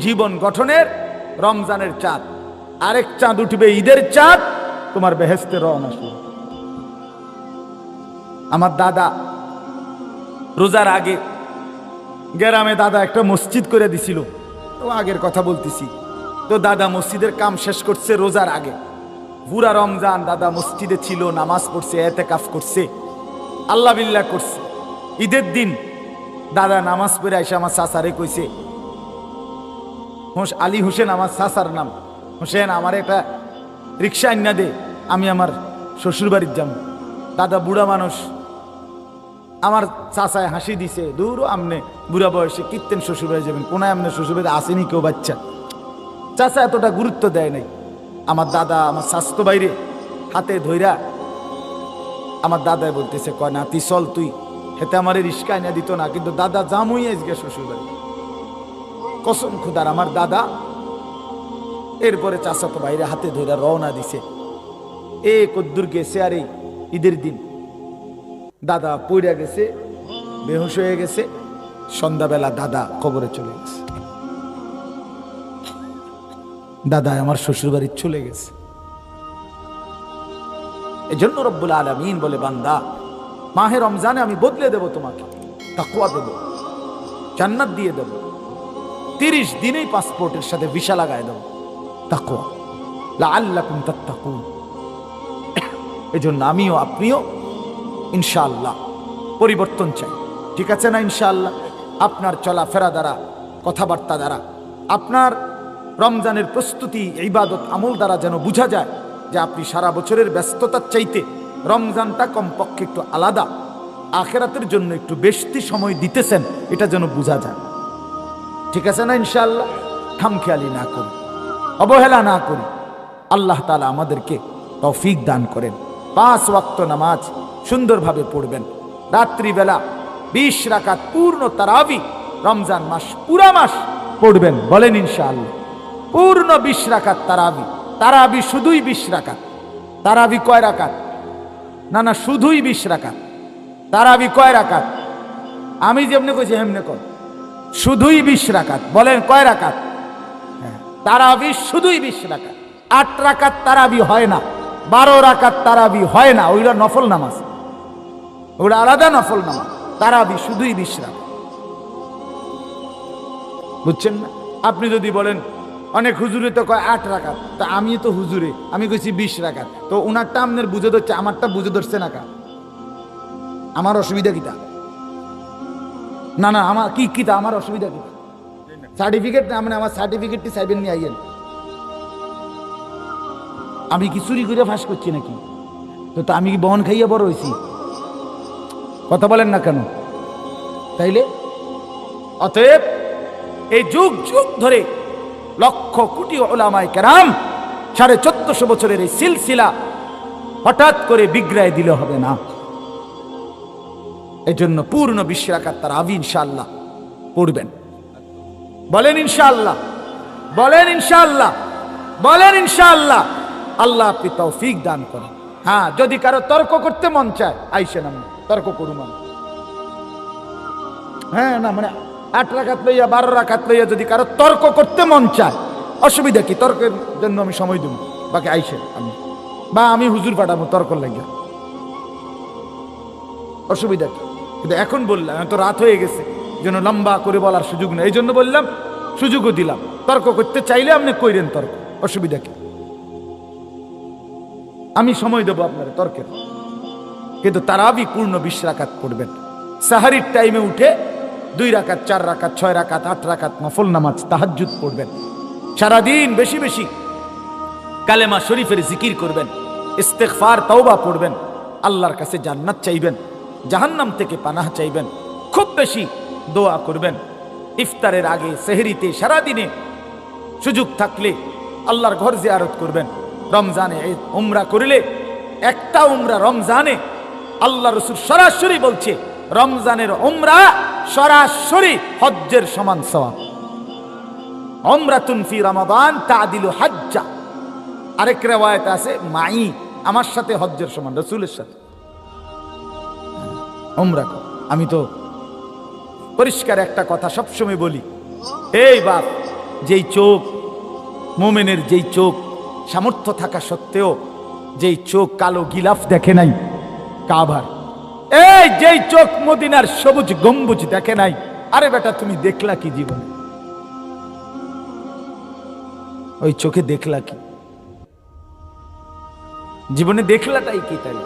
জীবন গঠনের রমজানের চাঁদ, আরেক চাঁদ উঠবে ঈদের চাঁদ, তোমার বেহেশতে রওনা শুরু। আমার দাদা রোজার আগে গ্রামে দাদা একটা মসজিদ করে দিছিল, তো আগের কথা বলতেছি। তো দাদা মসজিদের কাম শেষ করছে রোজার আগে, পুরা রমজান দাদা মসজিদে ছিল, নামাজ পড়ছে, এতেকাফ করছে, আল্লাহ বিল্লাহ করছে। ঈদের দিন দাদা নামাজ পড়ে এসে আমার চাচারে কইছে, আলী হোসেন আমার চাচার নাম, হোসেন আমার একটা রিক্সা আইনা দে, আমি আমার শ্বশুর বাড়ির যাবো। দাদা বুড়া মানুষ, আমার চাচায় হাসি দিছে, দূর আমনে বুড়া বয়সে কীর্তেন শ্বশুর বাড়ি যাবেন, কোনায় আমনে শ্বশুর বাড়ি আসেনি কেউ বাচ্চা। চাচা এতটা গুরুত্ব দেয় নাই। আমার দাদা আমার স্বাস্থ্য বাইরে হাতে ধইরা আমার দাদাই বলতেছে, কয় না তুই চল, তুই হেতে আমার রিস্কা আইনা দিত না, কিন্তু দাদা জামুই আজকে শ্বশুর বাড়ি, কসম খুদার। আমার দাদা এরপরে চাচা তো বাইরে হাতে ধইরা রওনা দিছে। এ কদ্দুর গেছে, আর এই ঈদের দিন দাদা পইড়া গেছে, বেহুশ হয়ে গেছে। সন্ধ্যাবেলা দাদা কবরে চলে গেছে। দাদা আমার শ্বশুর বাড়ি চলে গেছে। এজন্য রব্বুল আলামিন বলে, বান্দা মাহে রমজানে আমি বদলে দেব, তোমাকে তাকওয়া দেব, জান্নাত দিয়ে দেব, 30 দিনেই পাসপোর্টের সাথে ভিসা লাগায় দেব, তাকওয়া লাআল্লাকুম তাত্তাকুন। এজন্য আমিও আপনিও ইনশাআল্লাহ পরিবর্তন চাই, ঠিক আছে না? ইনশাআল্লাহ আপনার চলাফেরা দ্বারা, কথাবার্তা দ্বারা, আপনার রমজানের প্রস্তুতি, ইবাদত, আমল দ্বারা যেন বোঝা যায় যে আপনি সারা বছরের ব্যস্ততার চাইতে রমজানটা কমপক্ষে একটু আলাদা, আখেরাতের জন্য একটু বেশি সময় দিতেছেন, এটা যেন বোঝা যায়, ঠিক আছে না? ইনশাআল্লাহ খামখেয়ালি না করি, অবহেলা না করি। আল্লাহ তাআলা আমাদেরকে তৌফিক দান করেন। 5 ওয়াক্ত নামাজ সুন্দরভাবে পড়বেন। রাত্রিবেলা 20 রাকাত পূর্ণ তারাবি, রমজান মাস পুরা মাস পড়বেন, বলেন ইনশাআল্লাহ। পূর্ণ 20 রাকাত তারাবি। তারাবি শুধুই 20 রাকাত। তারাবি কয় রাকাত? না না, শুধুই 20 রাকাত। তারাবি কয় রাকাত? আমি যেমনি কইছি হেমনে কর, শুধুই 20 রাকাত। বলেন কয় রাকাত? তারাবি শুধুই 20 রাকাত। 8 রাকাত তারাবি হয় না, 12 রাকাত তারাবি হয় না, ওইটা নফল নামাজ, ওটা আলাদা নফল নামাজ। তারাবি শুধুই 20 রাকাত, বুঝছেন না? আপনি যদি বলেন অনেক হুজুরে তো কয় 8 রাকাত, তা আমি তো হুজুরে, আমি কইছি 20 রাকাত, তো ওনারটা আপনার বুঝে ধরছে, আমারটা বুঝে ধরছে না কা? আমার অসুবিধা কিটা? না না, আমার কি কিটা, আমার অসুবিধা কি? সার্টিফিকেট না, মানে আমার সার্টিফিকেটটি চাইবেন নিয়ে আইয়েন। আমি কি চুরি করে ফাঁস করছি নাকি? তো আমি কি বহন খাইয়া বড় হয়েছি? কথা বলেন না কেন? তাইলে অতএব এই যুগ যুগ ধরে লক্ষ কোটি উলামায়ে কেরাম 1450 বছরের এই সিলসিলা হঠাৎ করে বিগ্রায় দিলে হবে না। এই জন্য পূর্ণ 20 রাকাত তারাবি ইনশাআল্লাহ পড়বেন। বলেন ইনশাআল্লাহ, বলেন ইনশাআল্লাহ, বলেন ইনশাআল্লাহ। আল্লাহ আপনি তৌফিক দান করেন। হ্যাঁ, যদি কারো তর্ক করতে মন চায় আইসেন, আমি তর্ক করুন। হ্যাঁ না, মানে 8 রাকাত লইয়া 12 রাকাত লইয়া যদি কারো তর্ক করতে মন চায়, অসুবিধা কি? তর্কের জন্য আমি সময় দেব, বাকি আইসেন, আমি বা আমি হুজুর পাঠাবো তর্ক লাগিয়া, অসুবিধা কি? কিন্তু এখন বললাম, তো রাত হয়ে গেছে, যেন লম্বা করে বলার সুযোগ নেই, এই জন্য বললাম, সুযোগও দিলাম। তর্ক করতে চাইলে আপনি কইরেন তর্ক, অসুবিধা কি? আমি সময় দেবো আপনার তর্কের, কিন্তু তারাবি পূর্ণ 20 রাকাত পড়বেন। সাহারির টাইমে উঠে 2 রাকাত, 4 রাকাত, 6 রাকাত, 8 রাকাত নফল নামাজ, তাহাজ্জুদ পড়বেন। সারাদিন বেশি বেশি কালেমা শরীফের জিকির করবেন, ইস্তেগফার তওবা পড়বেন, আল্লাহর কাছে জান্নাত চাইবেন, জাহান্নাম থেকে পানাহ চাইবেন, খুব বেশি দোয়া করবেন। ইফতারের আগে, সেহরিতে, সারাদিনে সুযোগ থাকলে আল্লাহর ঘর জিয়ারত করবেন। রমজানে উমরা করিলে, একটা উমরা রমজানে, আল্লাহ রাসূল সরাসরি বলছে, রমজানের উমরা সরাসরি হজ্জের সমান সওয়াব। উমরাতুন ফি রমাদান তাদিলু হাজ্জা। আরেক riwayat আছে, মাই, আমার সাথে হজ্জের সমান, রাসূলের সাথে উমরা কর। আমি তো পরিষ্কার একটা কথা সবসময় বলি, এই বাপ, যেই চোখ, মোমেনের যেই চোখ সামর্থ্য থাকা সত্ত্বেও যেই চোখ কালো গিলাফ দেখে নাই কাবার, এই যেই চোখ মদিনার সবুজ গম্বুজ দেখে নাই, আরে বেটা তুমি দেখলা কি জীবনে? ওই চোখে দেখলা কি জীবনে? দেখলাটাই কি? তাই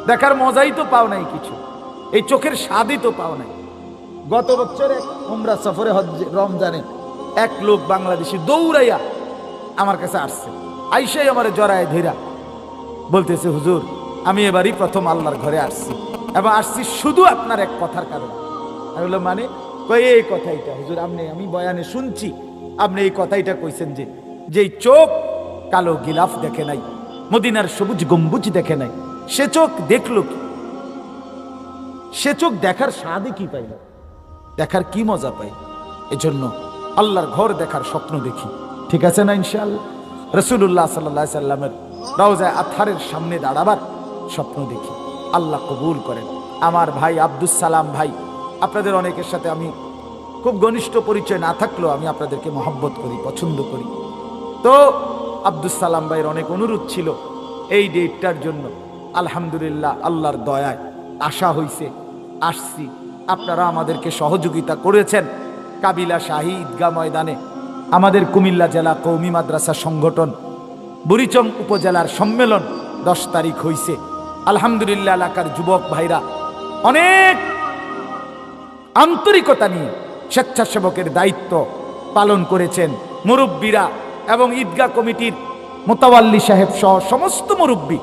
দেখার মজাই তো পাও নাই কিছু, এই চোখের স্বাদই তো পাও নাই। গত বছর এক উমরা সফরে রমজানে এক লোক বাংলাদেশি দৌড়াইয়া আমার কাছে আসছে, আইসাই আমার জড়ায় ধীরা বলতেছে, হুজুর আমি এবারই প্রথম আল্লাহর ঘরে আসছি এবং আসছি শুধু আপনার এক কথার কারণে। আমি বললাম মানে? কই এই কথাইটা হুজুর আমি বয়ানে শুনছি, আপনি এই কথাইটা কইছেন যে যেই চোখ কালো গিলাফ দেখে নাই, মদিনার সবুজ গম্বুজ দেখে নাই, সে চোখ দেখলো কি? সে চোখ দেখার স্বাদই কি পাইল? দেখার কি মজা পাই? এজন্য আল্লাহর ঘর দেখার স্বপ্ন দেখি, ঠিক আছে না? ইনশাআল্লাহ রাসূলুল্লাহ সাল্লাল্লাহু আলাইহি সাল্লামের রওজায়ে আতহারের সামনে দাঁড়াবার স্বপ্ন দেখি, আল্লাহ কবুল করেন। আমার ভাই আব্দুস সালাম ভাই, আপনাদের অনেকের সাথে আমি খুব ঘনিষ্ঠ পরিচয় না থাকলেও আমি আপনাদেরকে মহব্বত করি, পছন্দ করি। তো আব্দুস সালাম ভাইয়ের অনেক অনুরোধ ছিল এই ডেটটার জন্য। আলহামদুলিল্লাহ আল্লাহর দয়ায় আশা হইছে, আসছি। আপনারা আমাদেরকে সহযোগিতা করেছেন। কাবিলা শাহী ঈদগাহ ময়দানে আমাদের কুমিল্লা জেলা কওমি মাদ্রাসা সংগঠন বুড়িচং উপজেলার সম্মেলন 10 তারিখ হইছে। আলহামদুলিল্লাহ এলাকার যুবক ভাইরা অনেক আন্তরিকতা নিয়ে স্বেচ্ছাসেবকের দায়িত্ব পালন করেছেন। মুরব্বীরা এবং ঈদগাহ কমিটির মোতাওয়াল্লি সাহেব সহ সমস্ত মুরব্বী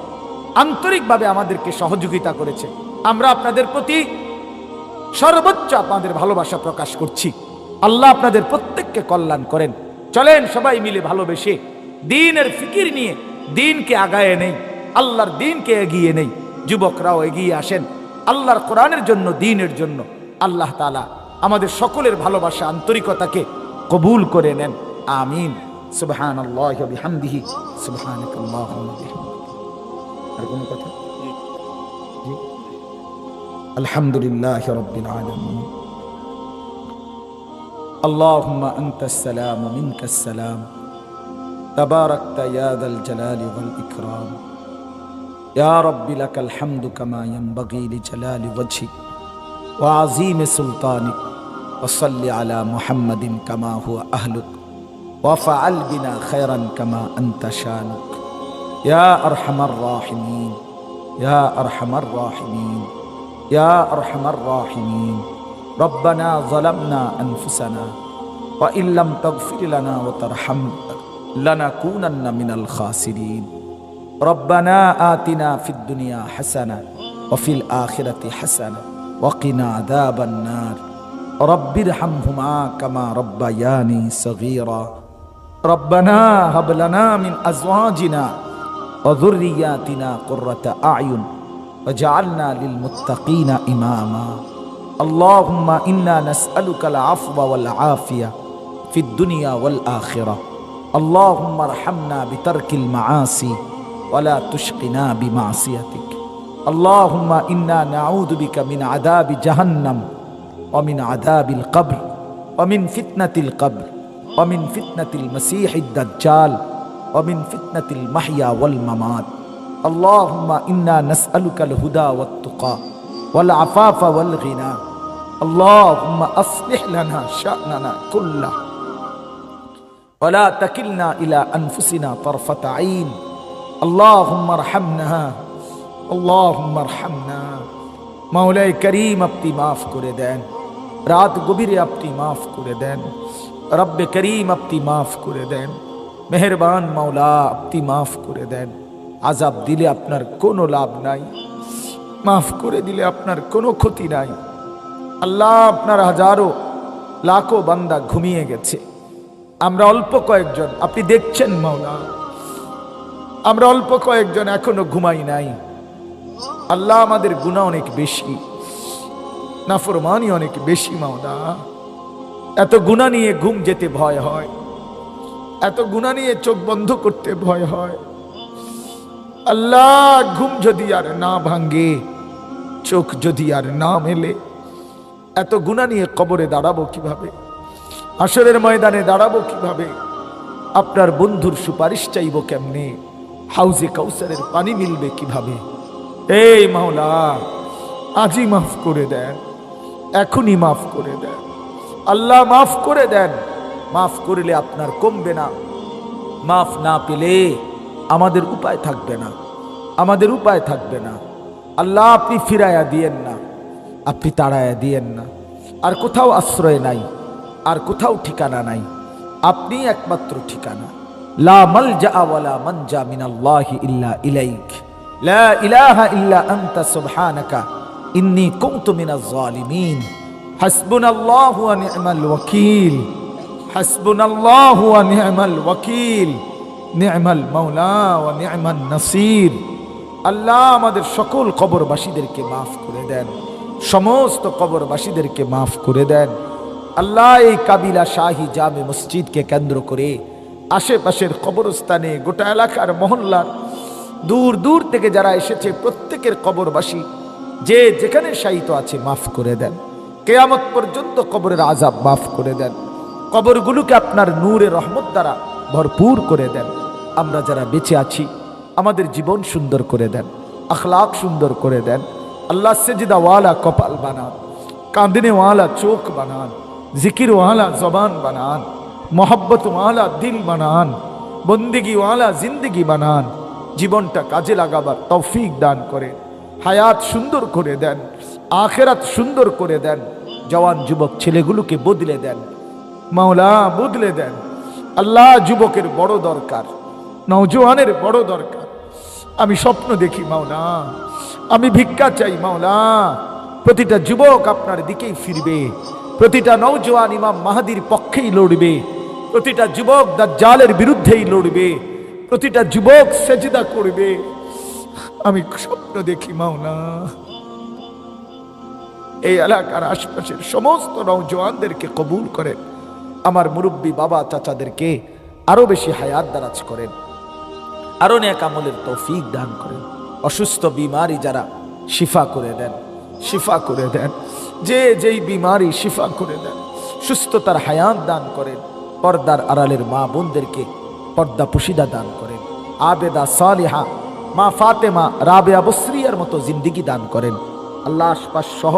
আন্তরিকভাবে আমাদেরকে সহযোগিতা করেছে। আমরা আপনাদের প্রতি সর্বোচ্চ আপনাদের ভালোবাসা প্রকাশ করছি। আল্লাহ আপনাদের প্রত্যেককে কল্যাণ করেন। চলেন সবাই মিলে ভালোবেসে দ্বীনের ফিকির নিয়ে দ্বীনকে আগায়ে নেই, আল্লাহর দ্বীনকে এগিয়ে নেই। যুবকরাও এগিয়ে আসেন আল্লাহর কোরআনের জন্য, দ্বীনের জন্য। আল্লাহ তাআলা আমাদের সকলের ভালোবাসা আন্তরিকতাকে কবুল করে নেন। আমিন। সুবহানাল্লাহি ওয়া বিহামদিহি সুবহানাকাল্লাহুম্মা ওয়া বিহামদিক। আর কোনো কথা? জি। আলহামদুলিল্লাহি রাব্বিল আলামিন। আল্লাহুম্মা আনতাস সালাম ওয়া মিনকাস সালাম। তাবারাকতা ইয়া যাল জালালি ওয়াল ইকরাম। ইয়া রাব্বি লাকাল হামদু কামা ইয়ানবাগি লিজালালি ওয়াজহিক ওয়া আযীমি সুলতানিক। ওয়া সাল্লি আলা মুহাম্মাদিন কামা হুয়া আহলুক ওয়া ফাআল বিনা খায়রান কামা আনতা শানুক। ইয়া আরহামার রাহিমিন, ইয়া আরহামার রাহিমিন, ইয়া আরহামার রাহিমিন। রব্বানা যালামনা আনফুসানা ওয়া ইল্লাম তাগফির লানা ওয়া তারহামনা লানাকুনান্না মিনাল খাসিরিন। রব্বানা আতিনা ফিদ দুনিয়া হাসানাহ ওয়া ফিল আখিরাতি হাসানাহ ওয়া কিনা আযাবান নার। রব্বিরহামহুমা কামা রব্বায়ানি সগীরা। রব্বানা হাব লানা মিন আজওয়াজিনা ওয়া যুররিয়াতিনা কুররাতা আ'য়ুন ওয়াজআলনা লিল মুত্তাকিনা ইমামা। আল্লাহুম্মা ইন্না নাসআলুকাল আফওয়া ওয়াল আফিয়া ফিদ দুনিয়া ওয়াল আখিরাহ। আল্লাহুম্মা আরহামনা বিতারকিল মাআসি ওয়া লা তুশকিনা বিমাসিয়াতিক। আল্লাহুম্মা ইন্না নাউযু বিকা মিন আযাবি জাহান্নাম ওয়া মিন আযাবিল কবর ওয়া মিন ফিতনাতিল কবর ওয়া মিন ফিতনাতিল মাসীহিদ দাজ্জাল ওয়া মিন ফিতনাতিল মাহইয়া ওয়াল মামাত। আল্লাহুম্মা ইন্না নাসআলুকাল হুদা ওয়াত তুকা ওয়াল আফাফা ওয়াল গিনা। আল্লাহুম্মা আসলিহ লানা শা'নানা কুল্লাহ ওয়া লা তাকিলনা ইলা আনফুসিনা তারফাতা আইন। আল্লাহুম্মা আরহামনা, আল্লাহুম্মা আরহামনা। মাওলায়ে করিম আপনি মাফ করে দেন, রাত গভীরে আপনি মাফ করে দেন। রব্বে করিম আপনি মাফ করে দেন। মেহেরবান মাওলা আপনি মাফ করে দেন। আযাব দিলে আপনার কোনো লাভ নাই, মাফ করে দিলে আপনার কোনো ক্ষতি নাই। আল্লাহ আপনার হাজারো লাখো বান্দা ঘুমিয়ে গেছে, আমরা অল্প কয়েকজন, আপনি দেখছেন মাওলা, আমরা অল্প কয়েকজন এখনো ঘুমাই নাই। আল্লাহ আমাদের গুনাহ অনেক বেশি, নাফরমানি অনেক বেশি মাওলা। এত গুনাহ নিয়ে ঘুম যেতে ভয় হয়, এত গুনাহ নিয়ে চোখ বন্ধ করতে ভয় হয়। আল্লাহ ঘুম যদি আর না ভাঙ্গে, চোখ যদি আর না মেলে, এত গুনাহ নিয়ে কবরে দাঁড়াবো কিভাবে? হাসরের ময়দানে দাঁড়াবো কিভাবে, আপনার বন্ধুর সুপারিশ চাইব কেমনে, হাউজে কাউসারের পানি মিলবে কিভাবে। এই মাওলা, আজই মাফ করে দেন, এখনই মাফ করে দেন। আল্লাহ মাফ করে দেন। মাফ করলে আপনার কমবে না, মাফ না পেলে আমাদের উপায় থাকবে না, আমাদের উপায় থাকবে না। আল্লাহ আপনি ফিরাইয়া দিয়েন না, আপনি তাড়াইয়া দিয়েন না। আর কোথাও আশ্রয় নাই, আর কোথাও ঠিকানা নাই, আপনি একমাত্র ঠিকানা। লা মালজা ওয়ালা মানজা মিনাল্লাহি ইল্লা ইলাইক, লা ইলাহা ইল্লা আনতা সুবহানাকা ইন্নী কুনতু মিনাজ জালিমিন। হাসবুনাল্লাহু ওয়া নি'মাল ওয়াকিল, হাসবুনাল্লাহু ওয়া নি'মাল ওয়াকিল, নি'মাল মাওলা ওয়া নি'মান নাসির। আল্লাহ আমাদের সকল কবরবাসীদেরকে মাফ করে দেন, সমস্ত কবরবাসীদেরকে মাফ করে দেন। আল্লাহ এই কাবিলা শাহী জামে মসজিদকে কেন্দ্র করে আশেপাশের কবরস্থানে, গোটা এলাকার মহল্লার দূর দূর থেকে যারা এসেছে প্রত্যেকের কবরবাসী যে যেখানে শায়িত আছে মাফ করে দেন। কিয়ামত পর্যন্ত কবরের আযাব মাফ করে দেন। কবরগুলোকে আপনার নূরে রহমত দ্বারা ভরপুর করে দেন। আমরা যারা বেঁচে আছি আমাদের জীবন সুন্দর করে দেন, আখলাক সুন্দর করে দেন। আল্লাহ সেজদাওয়ালা কপাল বানান, কাঁদনেওয়ালা চোখ বানান, জিকিরওয়ালা জবান বানান, মোহব্বতওয়ালা দিল বানান, বন্দেগীওয়ালা জিন্দগি বানান। জীবনটা কাজে লাগাবার তৌফিক দান করে, হায়াত সুন্দর করে দেন, আখেরাত সুন্দর করে দেন। জওয়ান যুবক ছেলেগুলোকে বদলে দেন মাওলা, বদলে দেন। আল্লাহ যুবকের বড় দরকার, নওজওয়ানের বড় দরকার। আমি স্বপ্ন দেখি মাওলা, আমি ভিক্ষা চাই মাওলা। প্রতিটা যুবক আপনার দিকেই ফিরবে, প্রতিটা নওজওয়ান ইমাম মাহাদির পক্ষেই লড়বে, প্রতিটা যুবক দাজ্জালের বিরুদ্ধেই লড়বে, প্রতিটা যুবক সেজদা করবে। আমি স্বপ্ন দেখি মাওলা, এই এলাকার আশপাশের সমস্ত নওজওয়ানদেরকে কবুল করেন। আমার মুরব্বী বাবা চাচাদেরকে আরো বেশি হায়াত দারাজ করেন, আরো নেক আমলের তৌফিক দান করেন। অসুস্থ বিমারি যারা শিফা করে দেন, শিফা করে দেন। যে যেই বিমারি শিফা করে দেন, সুস্থতার হায়াত দান করেন। পর্দার আড়ালের মা বোনদেরকে পর্দা পুশিদা দান করেন। আবেদা সালিহা মা ফাতেমা রাবেয়া বসরিয়ার মতো জিন্দিগি দান করেন। আল্লাহ আশপাশ সহ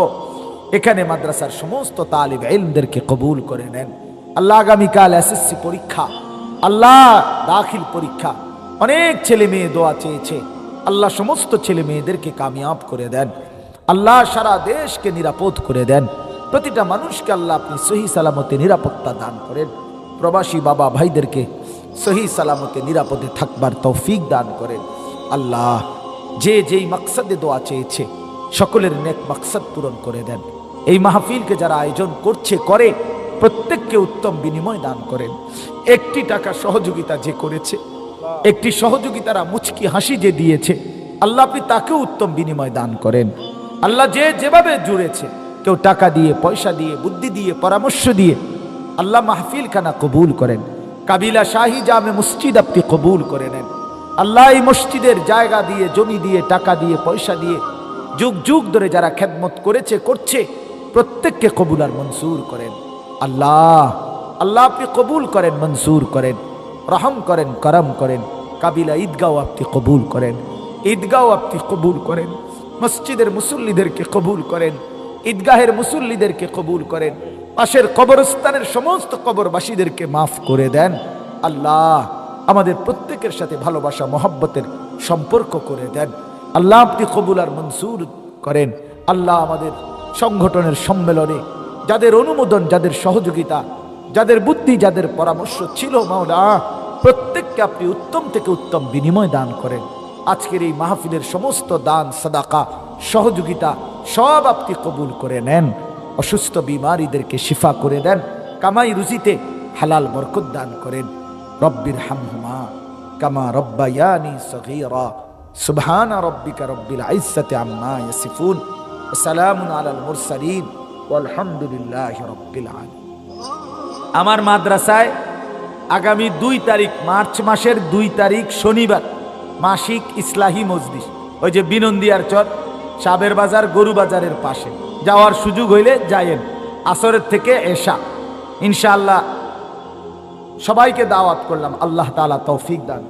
এখানে মাদ্রাসার সমস্ত তালিব ইলমদেরকে কবুল করে নেন। আল্লাহ আগামীকাল এসএসসি পরীক্ষা, আল্লাহ দাখিল পরীক্ষা, অনেক ছেলে মেয়ে দোয়া চেয়েছে। আল্লাহ সমস্ত ছেলে মেয়েদেরকে কামিয়াব করে দেন। আল্লাহ সারা দেশকে নিরাপদ করে দেন। প্রতিটা মানুষকে আল্লাহ আপনি সহি সালামতে নিরাপত্তা দান করেন। প্রবাসী বাবা ভাইদেরকে সহি সালামতে নিরাপদে থাকবার তৌফিক দান করেন। আল্লাহ যে যেই মাকসাদে দোয়া চেয়েছে সকলের নেক মাকসাদ পূরণ করে দেন। এই মাহফিলকে যারা আয়োজন করছে করে প্রত্যেককে উত্তম বিনিময় দান করেন। একটি টাকা সহযোগিতা যে করেছে, একটি সহযোগিতারা মুচকি হাসি যে দিয়েছে, আল্লাহ আপনি তাকেও উত্তম বিনিময় দান করেন। আল্লাহ যে যেভাবে জুড়েছে, কেউ টাকা দিয়ে, পয়সা দিয়ে, বুদ্ধি দিয়ে, পরামর্শ দিয়ে, আল্লাহ মাহফিল খানা কবুল করেন। কাবিলা শাহী জামে মসজিদ আপনি কবুল করে নেন। আল্লাহ এই মসজিদের জায়গা দিয়ে, জমি দিয়ে, টাকা দিয়ে, পয়সা দিয়ে যুগ যুগ ধরে যারা খেদমত করেছে, করছে, প্রত্যেককে কবুল আর মনসুর করেন। আল্লাহ আল্লাহ আপনি কবুল করেন, মনসুর করেন, রহম করেন, করম করেন। কাবিলা ঈদগাঁও আপনি কবুল করেন, ঈদগাঁও আপনি কবুল করেন। মসজিদের মুসল্লিদেরকে কবুল করেন, ঈদগাহের মুসল্লিদেরকে কবুল করেন। পাশের কবরস্থানের সমস্ত কবরবাসীদেরকে মাফ করে দেন। আল্লাহ আমাদের প্রত্যেকের সাথে ভালোবাসা মহব্বতের সম্পর্ক করে দেন। আল্লাহ আপনি কবুল আর মনসুর করেন। আল্লাহ আমাদের সংগঠনের সম্মেলনে যাদের অনুমোদন, যাদের সহযোগিতা, যাদের বুদ্ধি, যাদের পরামর্শ ছিল মাওলা, প্রত্যেককে আপনি উত্তম থেকে উত্তম বিনিময় দান করেন। আজকের এই মাহফিলের সমস্ত দান, সাদাকা, সহযোগিতা সব আপনি কবুল করে নেন। অসুস্থ বিমারীদেরকে শিফা করে দেন। কামাই রুজিতে হালাল বরকত দান করেন। রব্বির হামহুমা কামা রব্বায়ানি সগীরা। সুবহান রব্বিকা রব্বিল ইজ্জাতি আম্মা ইয়াসিফুন ওয়া সালামুন আলাল মুরসালিন ওয়ালহামদুলিল্লাহি রাব্বিল আলামিন। আমার মাদ্রাসায় আগামী 2 তারিখ, মার্চ মাসের 2 তারিখ শনিবার মাসিক ইসলাহি মজলিস, ওই যে বিনন্দিয়ার চর, সাবের বাজার, গরু বাজারের পাশে, যাওয়ার সুযোগ হইলে যায়েন। আসরের থেকে এশা ইনশাআল্লাহ সবাইকে দাওয়াত করলাম, আল্লাহ তাআলা তৌফিক দান।